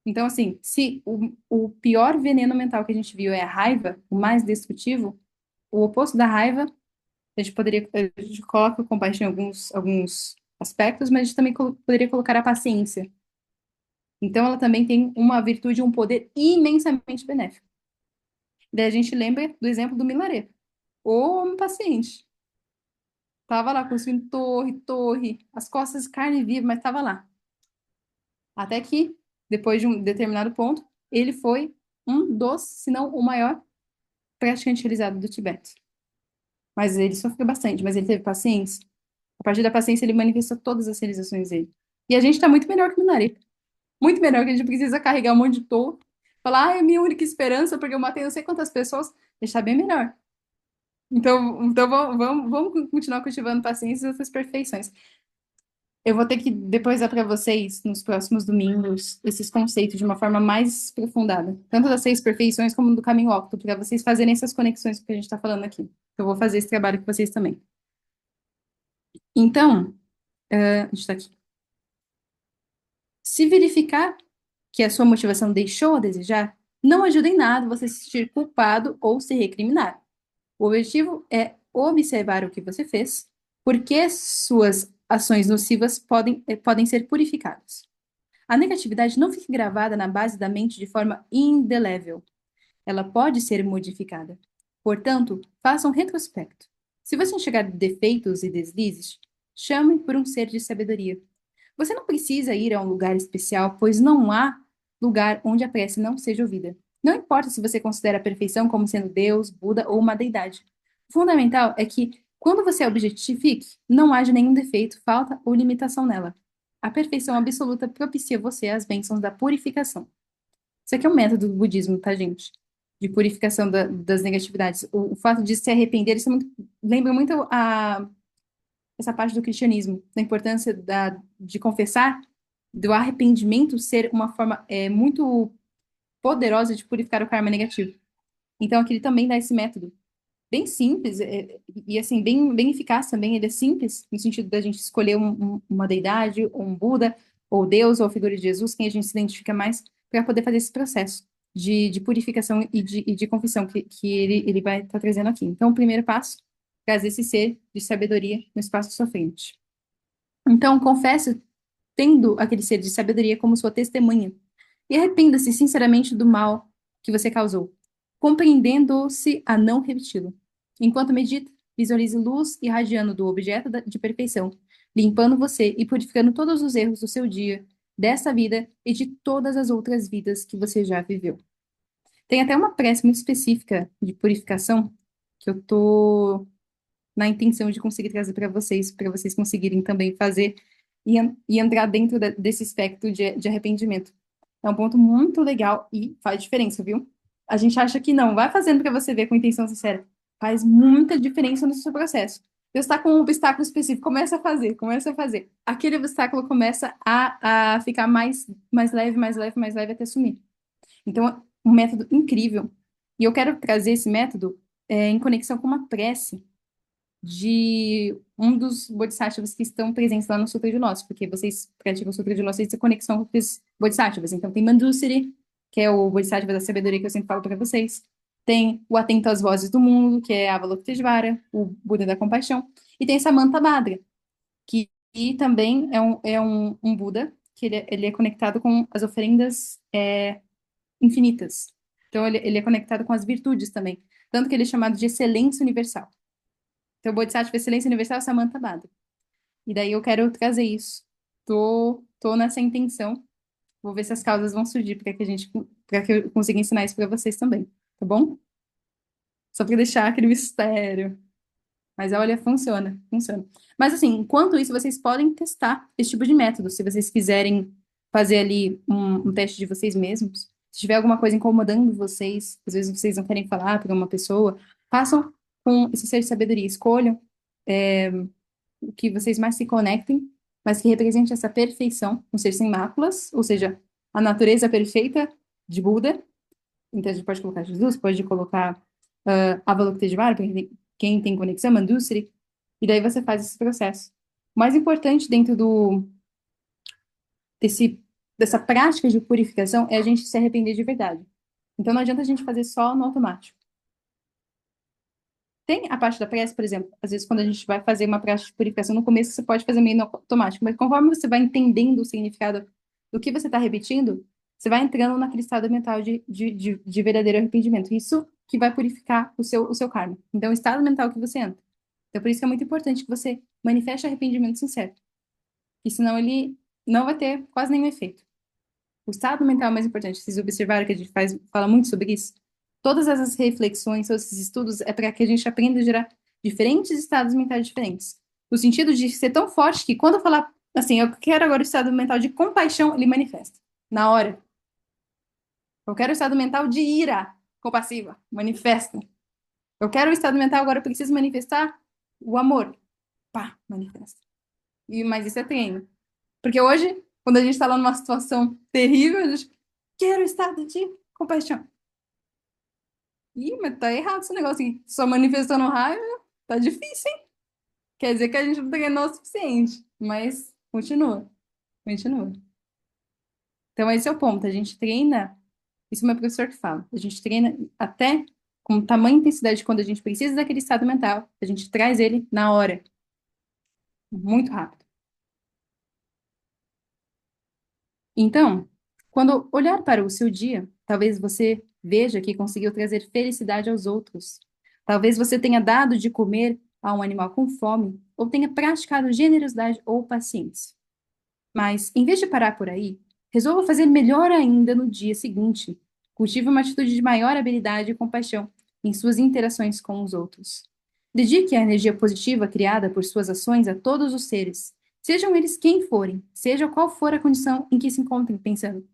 Então, assim, se o pior veneno mental que a gente viu é a raiva, o mais destrutivo, o oposto da raiva, a gente coloca o compaixão em alguns aspectos, mas a gente também poderia colocar a paciência. Então, ela também tem uma virtude, um poder imensamente benéfico. Daí a gente lembra do exemplo do Milarepa. O homem paciente. Tava lá construindo torre, torre, as costas de carne viva, mas tava lá. Até que, depois de um determinado ponto, ele foi um dos, se não o maior praticante realizado do Tibete. Mas ele sofreu bastante, mas ele teve paciência. A partir da paciência, ele manifestou todas as realizações dele. E a gente tá muito melhor que o Milarepa. Muito melhor, que a gente precisa carregar um monte de torre. Falar, ah, é minha única esperança, porque eu matei não sei quantas pessoas. A gente tá bem melhor. Então vamos continuar cultivando paciência e outras perfeições. Eu vou ter que depois dar para vocês, nos próximos domingos, esses conceitos de uma forma mais aprofundada. Tanto das 6 perfeições como do caminho óptimo, para vocês fazerem essas conexões com o que a gente está falando aqui. Eu vou fazer esse trabalho com vocês também. Então, a gente está aqui. Se verificar que a sua motivação deixou a desejar, não ajuda em nada você se sentir culpado ou se recriminar. O objetivo é observar o que você fez, porque suas ações nocivas podem ser purificadas. A negatividade não fica gravada na base da mente de forma indelével. Ela pode ser modificada. Portanto, faça um retrospecto. Se você enxergar defeitos e deslizes, chame por um ser de sabedoria. Você não precisa ir a um lugar especial, pois não há lugar onde a prece não seja ouvida. Não importa se você considera a perfeição como sendo Deus, Buda ou uma deidade. O fundamental é que, quando você a objetifique, não haja nenhum defeito, falta ou limitação nela. A perfeição absoluta propicia você as bênçãos da purificação. Isso aqui é um método do budismo, tá, gente? De purificação das negatividades. O fato de se arrepender, lembra muito essa parte do cristianismo, da importância de confessar, do arrependimento ser uma forma muito poderosa de purificar o karma negativo. Então, aqui ele também dá esse método. Bem simples, e assim, bem eficaz também. Ele é simples, no sentido da gente escolher uma deidade, ou um Buda, ou Deus, ou a figura de Jesus, quem a gente se identifica mais, para poder fazer esse processo. de purificação e de confissão que ele vai estar trazendo aqui. Então, o primeiro passo, trazer esse ser de sabedoria no espaço à sua frente. Então, confesse tendo aquele ser de sabedoria como sua testemunha e arrependa-se sinceramente do mal que você causou, compreendendo-se a não repeti-lo. Enquanto medita, visualize luz irradiando do objeto de perfeição, limpando você e purificando todos os erros do seu dia, dessa vida e de todas as outras vidas que você já viveu. Tem até uma prece muito específica de purificação que eu tô na intenção de conseguir trazer para vocês conseguirem também fazer e entrar dentro desse espectro de arrependimento. É um ponto muito legal e faz diferença, viu? A gente acha que não, vai fazendo para você ver com intenção sincera. Faz muita diferença no seu processo. Deus está com um obstáculo específico, começa a fazer, começa a fazer. Aquele obstáculo começa a ficar mais leve, mais leve, mais leve até sumir. Então, é um método incrível. E eu quero trazer esse método em conexão com uma prece de um dos bodhisattvas que estão presentes lá no Sutra de Lotus, porque vocês praticam o Sutra de Lotus e conexão com os bodhisattvas. Então, tem Manjusri, que é o bodhisattva da sabedoria que eu sempre falo para vocês. Tem o Atento às Vozes do Mundo, que é Avalokiteshvara, o Buda da Compaixão. E tem Samantabhadra, que e também é um Buda, que ele é conectado com as oferendas infinitas. Então, ele é conectado com as virtudes também. Tanto que ele é chamado de excelência universal. Então, o Bodhisattva Excelência Universal é Samantha Bada. E daí eu quero trazer isso. Tô nessa intenção. Vou ver se as causas vão surgir para que eu consiga ensinar isso para vocês também, tá bom? Só para deixar aquele mistério. Mas olha, funciona, funciona. Mas assim, enquanto isso, vocês podem testar esse tipo de método. Se vocês quiserem fazer ali um teste de vocês mesmos, se tiver alguma coisa incomodando vocês, às vezes vocês não querem falar para uma pessoa, façam com esse ser de sabedoria. Escolham o que vocês mais se conectem, mas que represente essa perfeição, um ser sem máculas, ou seja, a natureza perfeita de Buda. Então a gente pode colocar Jesus, pode colocar Avalokiteshvara, quem tem conexão, Manjusri, e daí você faz esse processo. O mais importante dentro dessa prática de purificação é a gente se arrepender de verdade. Então não adianta a gente fazer só no automático. Tem a parte da prece, por exemplo, às vezes quando a gente vai fazer uma prática de purificação, no começo você pode fazer meio no automático, mas conforme você vai entendendo o significado do que você está repetindo, você vai entrando naquele estado mental de verdadeiro arrependimento. Isso que vai purificar o seu karma. Então, o estado mental que você entra. Então, por isso que é muito importante que você manifeste arrependimento sincero. E senão ele não vai ter quase nenhum efeito. O estado mental é mais importante. Vocês observaram que a gente fala muito sobre isso? Todas essas reflexões, todos esses estudos, é para que a gente aprenda a gerar diferentes estados mentais diferentes. No sentido de ser tão forte que quando eu falar assim, eu quero agora o estado mental de compaixão, ele manifesta. Na hora. Eu quero o estado mental de ira compassiva. Manifesta. Eu quero o estado mental, agora eu preciso manifestar o amor. Pá, manifesta. Mas isso é treino. Porque hoje, quando a gente está lá numa situação terrível, a gente quer o estado de compaixão. Ih, mas tá errado esse negócio aqui. Só manifestando raiva, tá difícil, hein? Quer dizer que a gente não treinou o suficiente. Mas continua, continua. Então, esse é o ponto. A gente treina, isso é o meu professor que fala, a gente treina até com tamanha intensidade quando a gente precisa daquele estado mental, a gente traz ele na hora, muito rápido. Então, quando olhar para o seu dia, talvez você veja que conseguiu trazer felicidade aos outros. Talvez você tenha dado de comer a um animal com fome, ou tenha praticado generosidade ou paciência. Mas, em vez de parar por aí, resolva fazer melhor ainda no dia seguinte. Cultive uma atitude de maior habilidade e compaixão em suas interações com os outros. Dedique a energia positiva criada por suas ações a todos os seres, sejam eles quem forem, seja qual for a condição em que se encontrem pensando.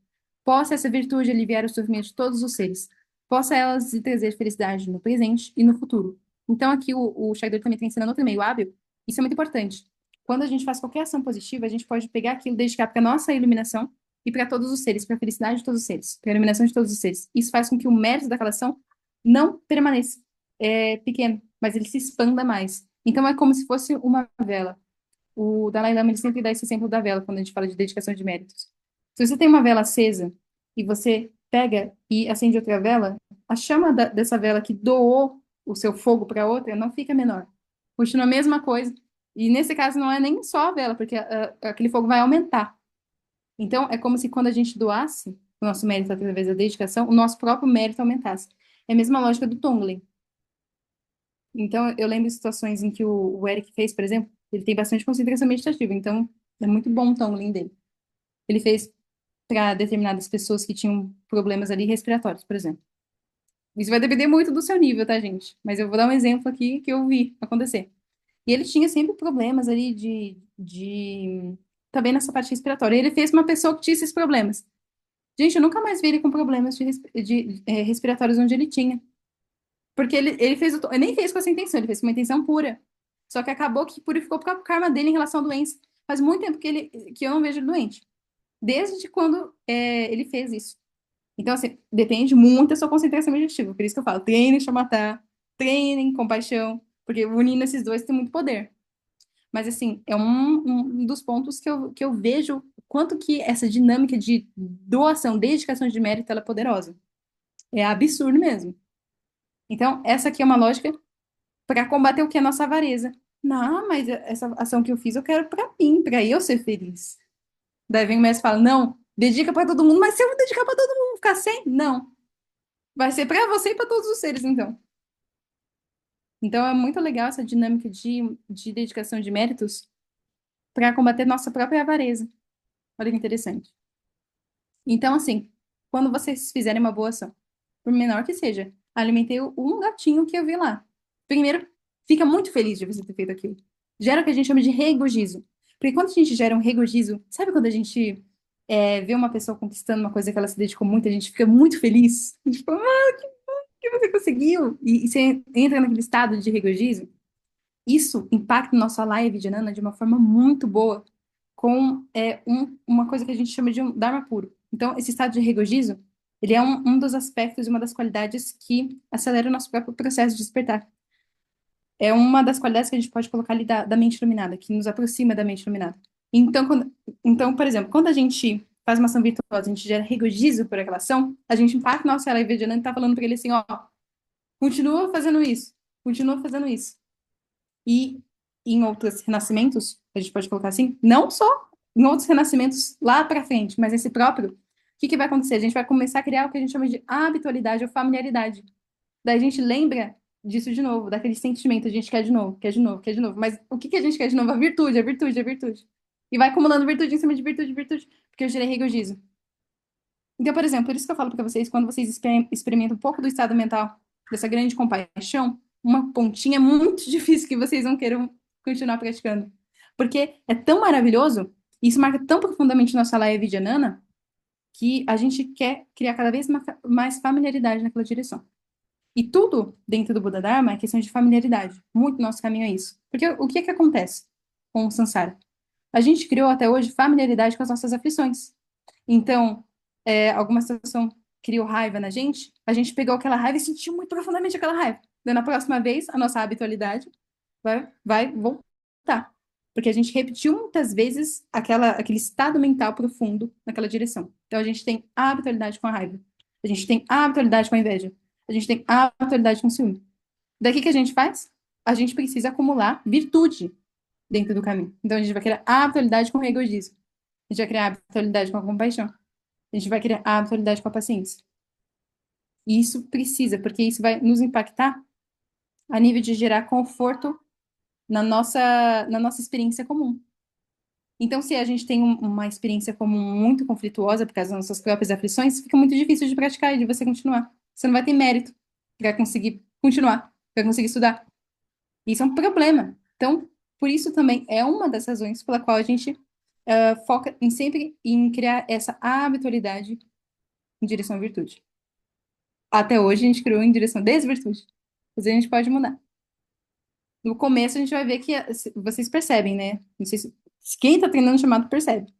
Possa essa virtude aliviar o sofrimento de todos os seres. Possa elas lhe trazer felicidade no presente e no futuro. Então, aqui o Shagdur também está ensinando outro meio hábil. Isso é muito importante. Quando a gente faz qualquer ação positiva, a gente pode pegar aquilo e dedicar para a nossa iluminação e para todos os seres, para a felicidade de todos os seres, para a iluminação de todos os seres. Isso faz com que o mérito daquela ação não permaneça pequeno, mas ele se expanda mais. Então, é como se fosse uma vela. O Dalai Lama ele sempre dá esse exemplo da vela quando a gente fala de dedicação de méritos. Se você tem uma vela acesa e você pega e acende outra vela, a chama dessa vela que doou o seu fogo para outra não fica menor. Continua a mesma coisa. E nesse caso não é nem só a vela, porque aquele fogo vai aumentar. Então é como se quando a gente doasse o nosso mérito através da dedicação, o nosso próprio mérito aumentasse. É a mesma lógica do Tonglen. Então eu lembro de situações em que o Eric fez, por exemplo, ele tem bastante concentração meditativa, então é muito bom o Tonglen dele. Ele fez para determinadas pessoas que tinham problemas ali respiratórios, por exemplo. Isso vai depender muito do seu nível, tá, gente? Mas eu vou dar um exemplo aqui que eu vi acontecer. E ele tinha sempre problemas ali também nessa parte respiratória. E ele fez uma pessoa que tinha esses problemas. Gente, eu nunca mais vi ele com problemas respiratórios onde ele tinha. Porque ele fez ele nem fez com essa intenção, ele fez com uma intenção pura. Só que acabou que purificou o próprio karma dele em relação à doença. Faz muito tempo que eu não vejo ele doente. Desde quando ele fez isso. Então, assim, depende muito da sua concentração meditativa. Por isso que eu falo, treine shamatha, treine compaixão, porque unindo esses dois tem muito poder. Mas, assim, é um dos pontos que eu vejo quanto que essa dinâmica de doação, dedicação de mérito, ela é poderosa. É absurdo mesmo. Então, essa aqui é uma lógica para combater o que é a nossa avareza. Não, mas essa ação que eu fiz eu quero para mim, para eu ser feliz. Daí vem o mestre e fala: não, dedica para todo mundo, mas se eu vou dedicar para todo mundo, ficar sem? Não. Vai ser para você e para todos os seres, então. Então é muito legal essa dinâmica de dedicação de méritos para combater nossa própria avareza. Olha que interessante. Então, assim, quando vocês fizerem uma boa ação, por menor que seja, alimentei um gatinho que eu vi lá. Primeiro, fica muito feliz de você ter feito aquilo. Gera o que a gente chama de regozijo. Porque quando a gente gera um regozijo, sabe quando a gente vê uma pessoa conquistando uma coisa que ela se dedicou muito, a gente fica muito feliz? A gente fala, que você conseguiu? E você entra naquele estado de regozijo. Isso impacta nossa live de Nana de uma forma muito boa, com uma coisa que a gente chama de um Dharma puro. Então, esse estado de regozijo, ele é um dos aspectos e uma das qualidades que acelera o nosso próprio processo de despertar. É uma das qualidades que a gente pode colocar ali da mente iluminada, que nos aproxima da mente iluminada. Então, por exemplo, quando a gente faz uma ação virtuosa, a gente gera regozijo por aquela ação, a gente impacta nossa live de Nana e tá falando para ele assim, ó, continua fazendo isso. E em outros renascimentos, a gente pode colocar assim, não só em outros renascimentos lá para frente, mas esse próprio, o que vai acontecer? A gente vai começar a criar o que a gente chama de habitualidade ou familiaridade. Daí a gente lembra disso de novo, daquele sentimento, a gente quer de novo, quer de novo, quer de novo. Mas o que a gente quer de novo? A virtude, a virtude, a virtude. E vai acumulando virtude em cima de virtude, virtude, porque eu gerei regozijo. Então, por exemplo, por isso que eu falo para vocês, quando vocês experimentam um pouco do estado mental dessa grande compaixão, uma pontinha é muito difícil que vocês não queiram continuar praticando. Porque é tão maravilhoso, e isso marca tão profundamente nossa Laya Vidyadhana, que a gente quer criar cada vez mais familiaridade naquela direção. E tudo dentro do Buda Dharma é questão de familiaridade. Muito nosso caminho é isso. Porque o que que acontece com o Sansara? A gente criou até hoje familiaridade com as nossas aflições. Então, alguma situação criou raiva na gente, a gente pegou aquela raiva e sentiu muito profundamente aquela raiva. Daí, na próxima vez, a nossa habitualidade vai voltar. Porque a gente repetiu muitas vezes aquele estado mental profundo naquela direção. Então, a gente tem a habitualidade com a raiva. A gente tem a habitualidade com a inveja. A gente tem a habitualidade com o ciúme. Daqui que a gente faz? A gente precisa acumular virtude dentro do caminho. Então, a gente vai criar a habitualidade com o egoísmo. A gente vai criar a habitualidade com a compaixão. A gente vai criar a habitualidade com a paciência. E isso precisa, porque isso vai nos impactar a nível de gerar conforto na nossa experiência comum. Então, se a gente tem uma experiência comum muito conflituosa por causa das nossas próprias aflições, fica muito difícil de praticar e de você continuar. Você não vai ter mérito para conseguir continuar, para conseguir estudar. Isso é um problema. Então, por isso também é uma das razões pela qual a gente foca em sempre em criar essa habitualidade em direção à virtude. Até hoje a gente criou em direção à desvirtude. Mas a gente pode mudar. No começo a gente vai ver que vocês percebem, né? Não sei se quem está treinando chamado percebe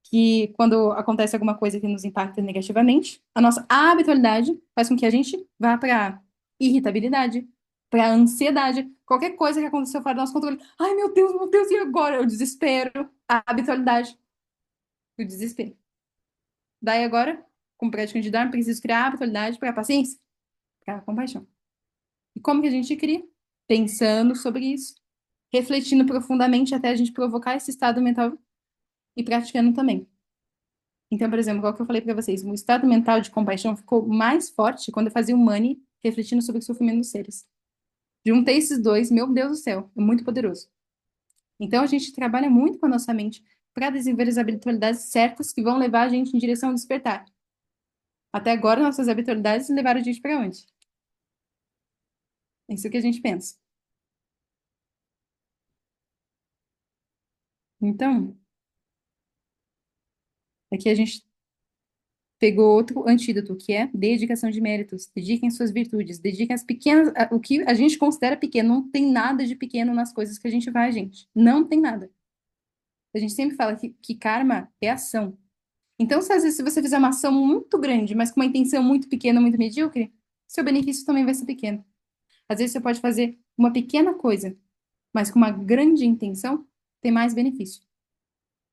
que quando acontece alguma coisa que nos impacta negativamente, a nossa habitualidade faz com que a gente vá para irritabilidade, para ansiedade, qualquer coisa que aconteceu fora do nosso controle. Ai, meu Deus, e agora? O desespero, a habitualidade, o desespero. Daí agora, como prática de Dharma, preciso criar a habitualidade para a paciência, para a compaixão. E como que a gente cria? Pensando sobre isso, refletindo profundamente até a gente provocar esse estado mental e praticando também. Então, por exemplo, igual que eu falei para vocês, o estado mental de compaixão ficou mais forte quando eu fazia o Money refletindo sobre o sofrimento dos seres. Juntei esses dois, meu Deus do céu, é muito poderoso. Então, a gente trabalha muito com a nossa mente para desenvolver as habilidades certas que vão levar a gente em direção ao despertar. Até agora, nossas habitualidades levaram a gente para onde? É isso que a gente pensa. Então, aqui a gente pegou outro antídoto, que é dedicação de méritos. Dediquem suas virtudes, dediquem as pequenas, o que a gente considera pequeno. Não tem nada de pequeno nas coisas que a gente faz, gente. Não tem nada. A gente sempre fala que karma é ação. Então, se às vezes se você fizer uma ação muito grande, mas com uma intenção muito pequena, muito medíocre, seu benefício também vai ser pequeno. Às vezes você pode fazer uma pequena coisa, mas com uma grande intenção, tem mais benefício.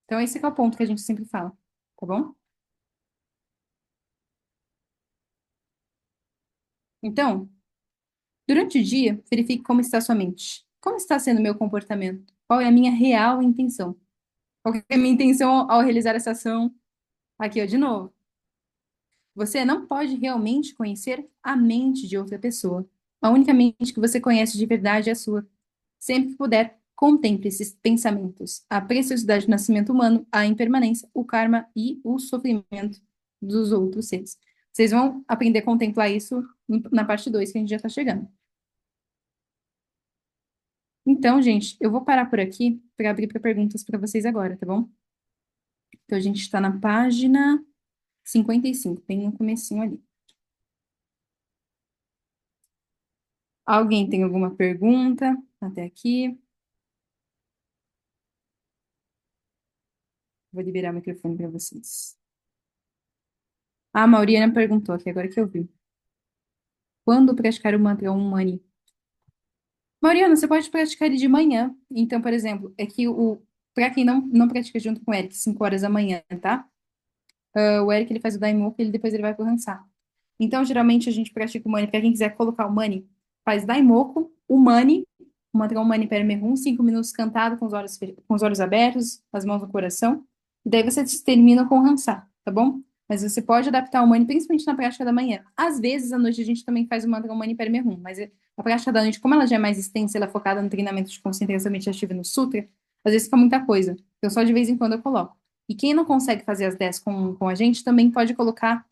Então, esse que é o ponto que a gente sempre fala, tá bom? Então, durante o dia, verifique como está sua mente. Como está sendo o meu comportamento? Qual é a minha real intenção? Qual é a minha intenção ao realizar essa ação? Aqui, ó, de novo. Você não pode realmente conhecer a mente de outra pessoa. A única mente que você conhece de verdade é a sua. Sempre que puder, contemple esses pensamentos, a preciosidade do nascimento humano, a impermanência, o karma e o sofrimento dos outros seres. Vocês vão aprender a contemplar isso na parte 2 que a gente já está chegando. Então, gente, eu vou parar por aqui para abrir para perguntas para vocês agora, tá bom? Então, a gente está na página 55, bem no comecinho ali. Alguém tem alguma pergunta até aqui? Vou liberar o microfone para vocês. A Mauriana perguntou aqui, agora que eu vi. Quando praticar o mantra Om Mani? Mauriana, você pode praticar ele de manhã. Então, por exemplo, é que para quem não pratica junto com o Eric, 5 horas da manhã, tá? O Eric, ele faz o Daimoku, depois ele vai pro Hansar. Então, geralmente, a gente pratica o Mani. Para quem quiser colocar o Mani, faz Daimoku, o Mani, o mantra Om Mani Padme Hum, 5 minutos cantado, com os olhos abertos, as mãos no coração. E daí você termina com o Hansar, tá bom? Mas você pode adaptar o Mani, principalmente na prática da manhã. Às vezes, à noite, a gente também faz o mantra Om Mani Padme Hum, mas a prática da noite, como ela já é mais extensa, ela é focada no treinamento de concentração meditativa e no Sutra, às vezes fica muita coisa. Então, só de vez em quando eu coloco. E quem não consegue fazer as 10 com a gente, também pode colocar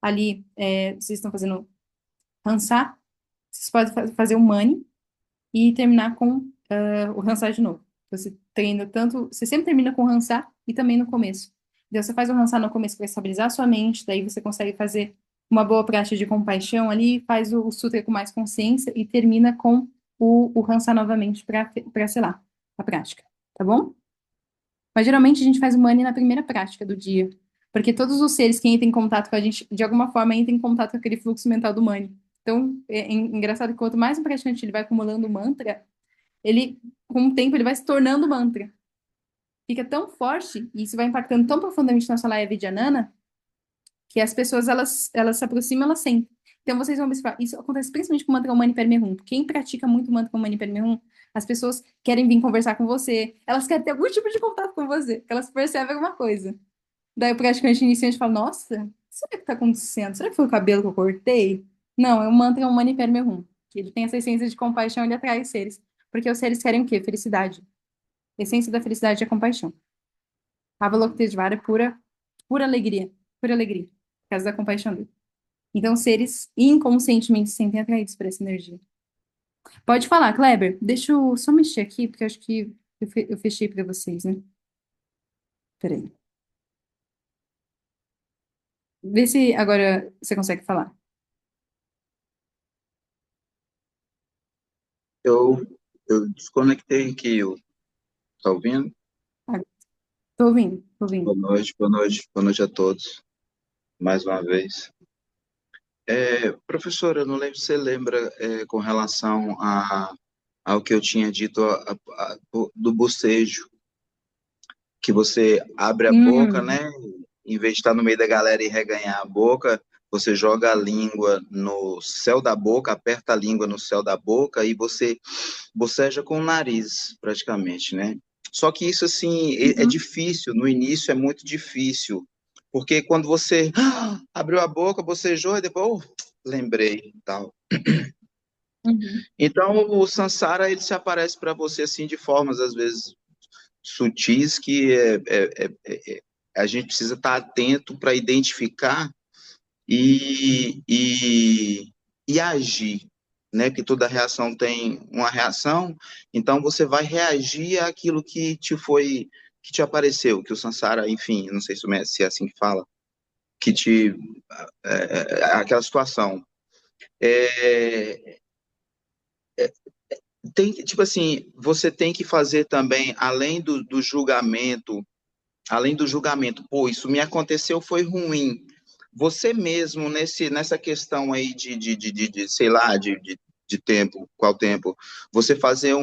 ali, vocês estão fazendo Hansar, vocês podem fazer o Mani e terminar com o Hansar de novo. Você treina tanto, você sempre termina com o Hansar e também no começo. Então, você faz o Hansar no começo para estabilizar a sua mente, daí você consegue fazer uma boa prática de compaixão ali, faz o Sutra com mais consciência e termina com o Hansar novamente para selar a prática, tá bom? Mas geralmente a gente faz o Mani na primeira prática do dia. Porque todos os seres que entram em contato com a gente, de alguma forma, entram em contato com aquele fluxo mental do Mani. Então, é engraçado que quanto mais um praticante ele vai acumulando mantra, ele, com o tempo, ele vai se tornando mantra. Fica tão forte, e isso vai impactando tão profundamente na sua Laya Vidyanana, que as pessoas, elas se aproximam, elas sentem. Então, vocês vão observar, isso acontece principalmente com o mantra Mani Padme Hum. Quem pratica muito mantra Mani Padme Hum, as pessoas querem vir conversar com você, elas querem ter algum tipo de contato com você, elas percebem alguma coisa. Daí o praticante iniciante fala, nossa, será que tá acontecendo? Será que foi o cabelo que eu cortei? Não, é um mantra Mani Padme Hum, que ele tem essa essência de compaixão, ele atrai os seres. Porque os seres querem o quê? Felicidade. A essência da felicidade é a compaixão. Avalokiteshvara é pura, pura alegria, pura alegria, por causa da compaixão dele. Então, seres inconscientemente se sentem atraídos por essa energia. Pode falar, Kleber. Deixa eu só mexer aqui, porque eu acho que eu fechei para vocês, né? Peraí. Vê se agora você consegue falar. Eu, eu desconectei aqui, tá ouvindo? Ah, tô ouvindo, tô ouvindo. Boa noite, boa noite, boa noite a todos, mais uma vez. Professora, eu não lembro se você lembra com relação ao que eu tinha dito do bocejo, que você abre a boca, Hum, né, em vez de estar no meio da galera e reganhar a boca, você joga a língua no céu da boca, aperta a língua no céu da boca e você boceja com o nariz, praticamente, né? Só que isso, assim, é Uhum, difícil, no início é muito difícil, porque quando você abriu a boca, bocejou e depois, lembrei, e tal. uhum. Então, o Sansara, ele se aparece para você, assim, de formas, às vezes, sutis, que a gente precisa estar atento para identificar e, e, e agir, né? Que toda reação tem uma reação, então você vai reagir àquilo que te apareceu, que o Sansara, enfim, não sei se é assim que fala, que te aquela situação. É, tem, tipo assim, você tem que fazer também, além do julgamento, pô, isso me aconteceu, foi ruim. Você mesmo, nessa questão aí sei lá, de tempo, qual tempo, você fazer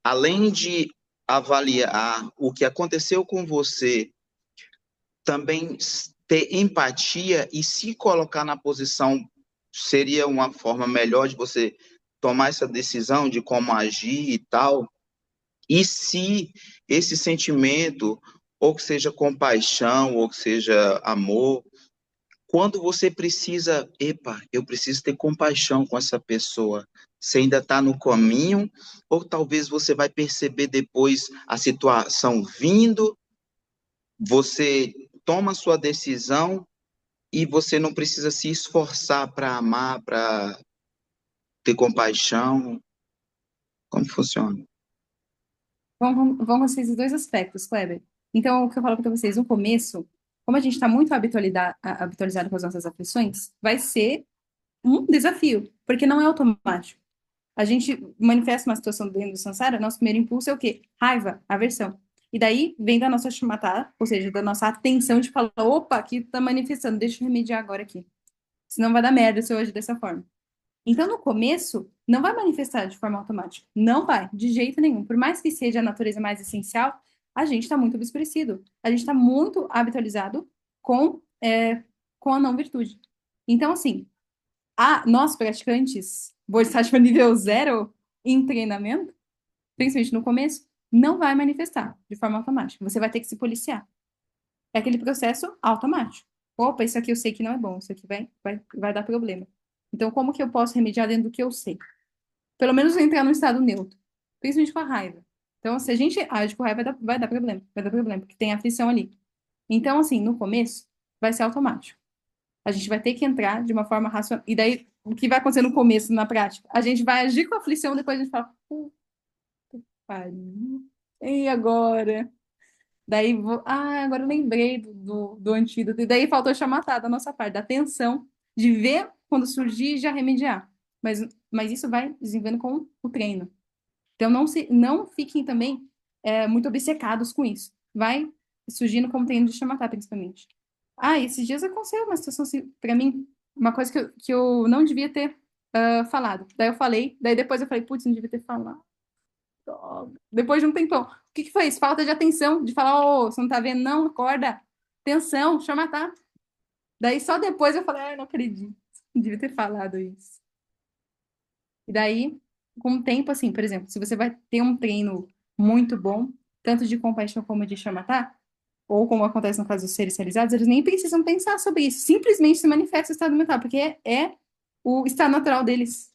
além de avaliar o que aconteceu com você, também ter empatia e se colocar na posição seria uma forma melhor de você tomar essa decisão de como agir e tal. E se esse sentimento, ou que seja compaixão, ou que seja amor, quando você precisa, epa, eu preciso ter compaixão com essa pessoa, você ainda está no caminho, ou talvez você vai perceber depois a situação vindo, você toma a sua decisão e você não precisa se esforçar para amar, para ter compaixão. Como funciona? Vão com esses dois aspectos, Kleber. Então, o que eu falo para vocês, no começo, como a gente está muito habitualizado com as nossas aflições, vai ser um desafio, porque não é automático. A gente manifesta uma situação dentro do samsara, nosso primeiro impulso é o quê? Raiva, aversão. E daí vem da nossa shamatha, ou seja, da nossa atenção de falar, opa, aqui tá manifestando, deixa eu remediar agora aqui. Senão vai dar merda se eu agir dessa forma. Então, no começo, não vai manifestar de forma automática. Não vai, de jeito nenhum. Por mais que seja a natureza mais essencial, a gente está muito obscurecido. A gente está muito habitualizado com, com a não virtude. Então, assim, nós praticantes, Bodhisattva nível zero em treinamento, principalmente no começo, não vai manifestar de forma automática. Você vai ter que se policiar. É aquele processo automático. Opa, isso aqui eu sei que não é bom, isso aqui vai dar problema. Então, como que eu posso remediar dentro do que eu sei? Pelo menos entrar no estado neutro, principalmente com a raiva. Então, se a gente age com raiva, vai dar problema, porque tem aflição ali. Então, assim, no começo, vai ser automático. A gente vai ter que entrar de uma forma racional. E daí, o que vai acontecer no começo, na prática? A gente vai agir com a aflição, depois a gente fala, puta que pariu. E agora? Daí, agora eu lembrei do antídoto. E daí faltou chamatar da nossa parte, da atenção, de ver quando surgir e já remediar. Mas isso vai desenvolvendo com o treino. Então, não fiquem também muito obcecados com isso. Vai surgindo como treino de chamatar, principalmente. Esses dias aconteceu uma situação assim, pra mim, uma coisa que eu não devia ter falado. Daí eu falei, daí depois eu falei, putz, não devia ter falado. Depois de um tempão. O que que foi isso? Falta de atenção, de falar, ô, você não tá vendo, não? Acorda. Atenção, chama tá. Daí só depois eu falei, não acredito. Não devia ter falado isso. E daí, com o tempo, assim, por exemplo, se você vai ter um treino muito bom, tanto de compaixão como de shamatha, ou como acontece no caso dos seres realizados, eles nem precisam pensar sobre isso. Simplesmente se manifesta o estado mental, porque é o estado natural deles.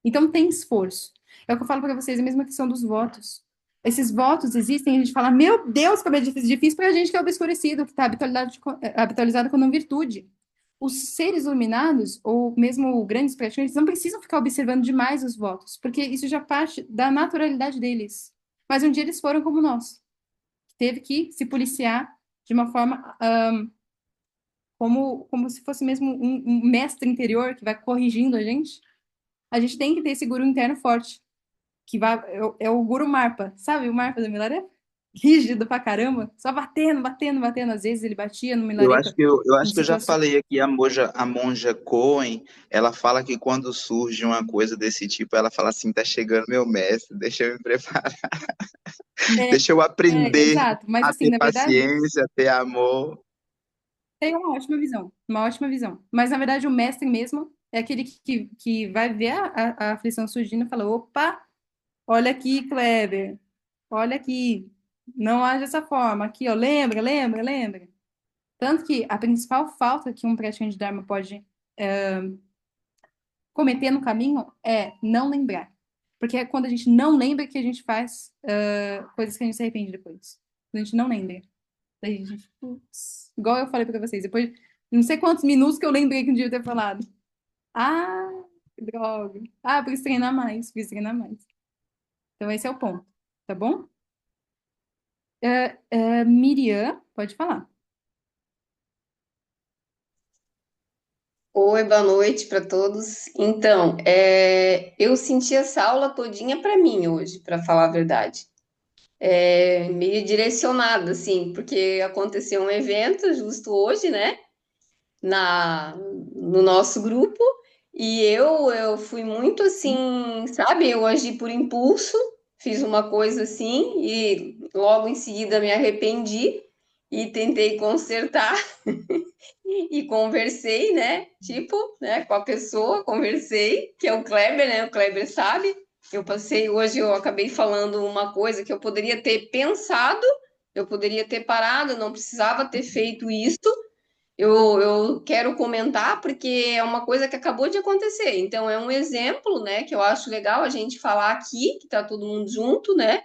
Então tem esforço. É o que eu falo para vocês, a mesma questão dos votos. Esses votos existem, a gente fala, meu Deus, como é difícil, difícil para a gente que é obscurecido, que está habitualizado com não virtude. Os seres iluminados, ou mesmo grandes praticantes, não precisam ficar observando demais os votos, porque isso já parte da naturalidade deles. Mas um dia eles foram como nós. Teve que se policiar de uma forma como se fosse mesmo um mestre interior que vai corrigindo a gente. A gente tem que ter esse guru interno forte que vai, é o Guru Marpa, sabe? O Marpa da Milarepa? Rígido pra caramba, só batendo, batendo, batendo. Às vezes ele batia no Milarepa Eu em acho que eu já situação. falei aqui, a monja Cohen, ela fala que quando surge uma coisa desse tipo, ela fala assim, tá chegando meu mestre, deixa eu me preparar, É, deixa eu aprender exato. Mas a assim, ter na verdade, paciência, a ter amor. Tem uma ótima visão, uma ótima visão. Mas, na verdade, o mestre mesmo é aquele que vai ver a aflição surgindo e fala: opa, olha aqui, Kleber, olha aqui, não age dessa forma. Aqui, ó, lembra, lembra, lembra. Tanto que a principal falta que um praticante de Dharma pode cometer no caminho é não lembrar. Porque é quando a gente não lembra que a gente faz coisas que a gente se arrepende depois. Quando a gente não lembra. Daí a gente, putz, igual eu falei pra vocês, depois de não sei quantos minutos que eu lembrei que um dia eu ter falado. Ah, que droga. Ah, preciso treinar mais, preciso treinar mais. Então esse é o ponto, tá bom? Miriam, pode falar. Oi, boa noite para todos. Então, eu senti essa aula todinha para mim hoje, para falar a verdade. Meio direcionada, assim, porque aconteceu um evento justo hoje, né, no nosso grupo, e eu fui muito assim, sabe? Eu agi por impulso, fiz uma coisa assim, e logo em seguida me arrependi e tentei consertar. E conversei, né? Tipo, né, com a pessoa, conversei, que é o Kleber, né? O Kleber sabe. Eu passei hoje, eu acabei falando uma coisa que eu poderia ter pensado, eu poderia ter parado, não precisava ter feito isso. Eu quero comentar porque é uma coisa que acabou de acontecer. Então, é um exemplo, né, que eu acho legal a gente falar aqui, que tá todo mundo junto, né?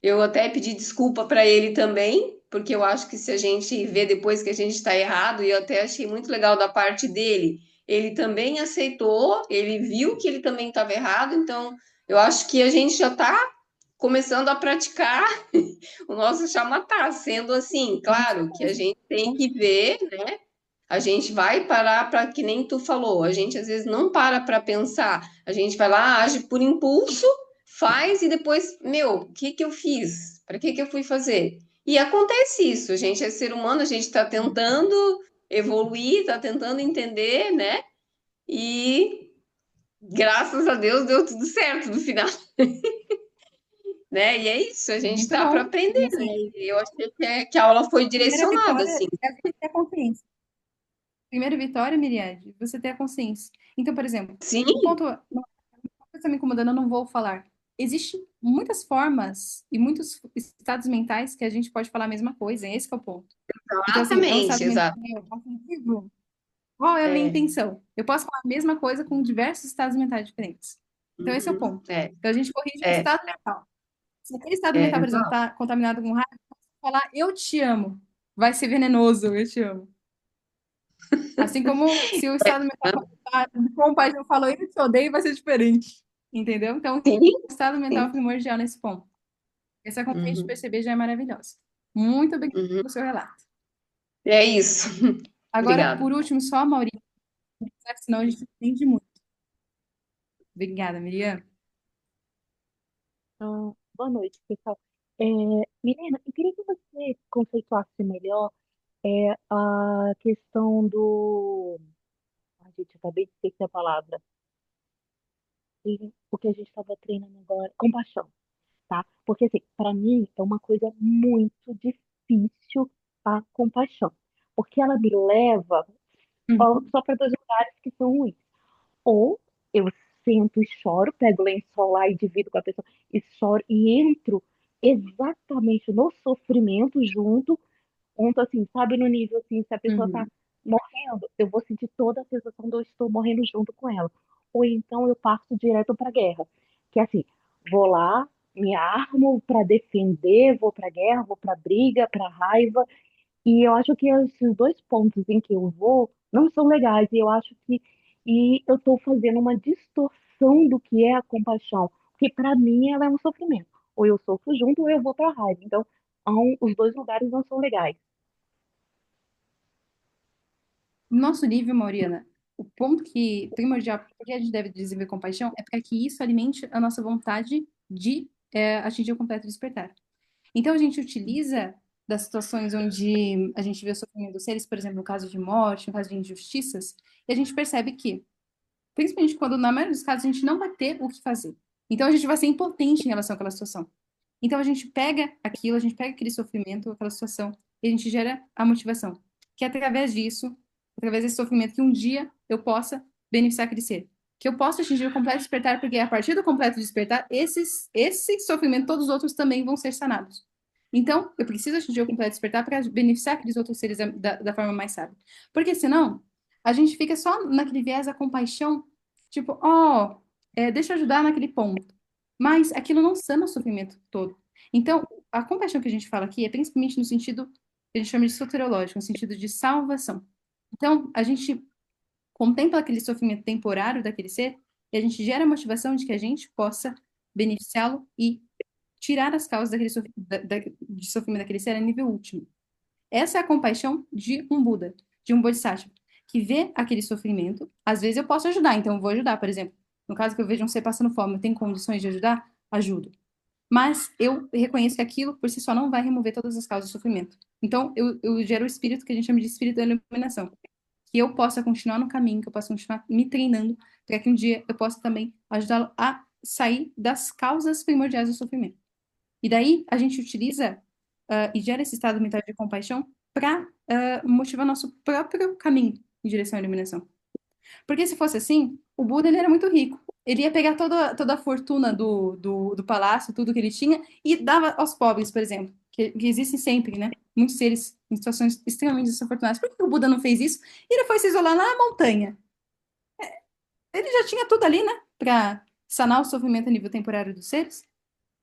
Eu até pedi desculpa para ele também, porque eu acho que se a gente vê depois que a gente está errado, e eu até achei muito legal da parte dele, ele também aceitou, ele viu que ele também estava errado, então eu acho que a gente já está começando a praticar o nosso chamatá, sendo assim, Isso claro que a mesmo. gente tem que ver, né? A gente vai parar para que nem tu falou, a gente às vezes não para pensar, a gente vai lá, age por impulso, faz e depois, meu, o que que eu fiz? Para que que eu fui fazer? E acontece isso, a gente é ser humano, a gente está tentando evoluir, está tentando entender, né? E graças a Deus deu tudo certo no final, né? E é isso, a gente Muito está para bom. E aprender, né? assim, E eu achei que a aula foi a primeira direcionada, vitória assim. é a gente ter a consciência. Primeira vitória, Miriade, você ter a consciência. Então, por exemplo, Sim, o ponto não está me incomodando, eu não vou falar. Existem muitas formas e muitos estados mentais que a gente pode falar a mesma coisa, esse que é o ponto. Então, assim, é um exatamente, estado mental exato. afetivo. Qual é a minha É, intenção? Eu posso falar a mesma coisa com diversos estados mentais diferentes. Então, esse é o uhum, ponto. Então, a gente corrige o é, estado mental. Se aquele estado mental, por exemplo, exato. está contaminado com raiva, falar eu te amo, vai ser venenoso, eu te amo. Assim como se o estado mental de compaixão falou eu te odeio, vai ser diferente. Entendeu? Então, Sim, o estado mental sim. é primordial nesse ponto. Essa consciência de Uhum, perceber já é maravilhosa. Muito obrigada uhum. pelo seu relato. É isso. Agora, por Obrigada. último, só a Maurícia, senão a gente entende muito. Obrigada, Miriam. Boa noite, pessoal. É, Milena, eu queria que você conceituasse melhor a questão do. Ai, gente, eu acabei de esquecer a palavra. O que a gente estava treinando agora. Compaixão, tá? Porque, assim, para mim é uma coisa muito difícil a compaixão. Porque ela me leva Uhum. só para dois lugares que são ruins. Ou eu sento e choro, pego o lençol lá e divido com a pessoa e choro e entro exatamente no sofrimento junto assim, sabe, no nível assim, se a pessoa tá Uhum. morrendo, eu vou sentir toda a sensação de eu estou morrendo junto com ela. Ou então eu passo direto para guerra, que é assim, vou lá, me armo para defender, vou para guerra, vou para briga, para raiva, e eu acho que esses dois pontos em que eu vou não são legais. E eu acho que eu estou fazendo uma distorção do que é a compaixão, porque para mim ela é um sofrimento. Ou eu sofro junto ou eu vou para a raiva. Então, os dois lugares não são legais. No nosso nível, Mauriana, o ponto que primordial, porque a gente deve desenvolver compaixão, é para que isso alimente a nossa vontade de atingir o completo despertar. Então, a gente utiliza das situações onde a gente vê o sofrimento dos seres, por exemplo, no caso de morte, no caso de injustiças, e a gente percebe que, principalmente quando, na maioria dos casos, a gente não vai ter o que fazer. Então, a gente vai ser impotente em relação àquela situação. Então, a gente pega aquilo, a gente pega aquele sofrimento, aquela situação, e a gente gera a motivação. que é através disso, através desse sofrimento, que um dia eu possa beneficiar aquele ser. Que eu possa atingir o completo despertar, porque a partir do completo despertar, esse sofrimento, todos os outros também vão ser sanados. Então, eu preciso atingir o completo despertar para beneficiar aqueles outros seres da forma mais sábia. Porque senão, a gente fica só naquele viés da compaixão, tipo, deixa eu ajudar naquele ponto. Mas aquilo não sana o sofrimento todo. Então, a compaixão que a gente fala aqui é principalmente no sentido que a gente chama de soteriológico, no sentido de salvação. Então, a gente contempla aquele sofrimento temporário daquele ser e a gente gera a motivação de que a gente possa beneficiá-lo e tirar as causas de sofrimento daquele ser a nível último. Essa é a compaixão de um Buda, de um Bodhisattva, que vê aquele sofrimento. Às vezes eu posso ajudar, então eu vou ajudar, por exemplo. No caso que eu vejo um ser passando fome, eu tenho condições de ajudar, ajudo. Mas eu reconheço que aquilo por si só não vai remover todas as causas do sofrimento. Então eu gero o espírito que a gente chama de espírito da iluminação. Que eu possa continuar no caminho, que eu possa continuar me treinando, para que um dia eu possa também ajudá-lo a sair das causas primordiais do sofrimento. E daí a gente utiliza e gera esse estado mental de compaixão para motivar nosso próprio caminho em direção à iluminação. Porque se fosse assim, o Buda ele era muito rico. Ele ia pegar toda a fortuna do palácio, tudo que ele tinha, e dava aos pobres, por exemplo, que existem sempre, né? Muitos seres em situações extremamente desafortunadas. Por que o Buda não fez isso? E ele foi se isolar na montanha. Ele já tinha tudo ali, né? Para sanar o sofrimento a nível temporário dos seres.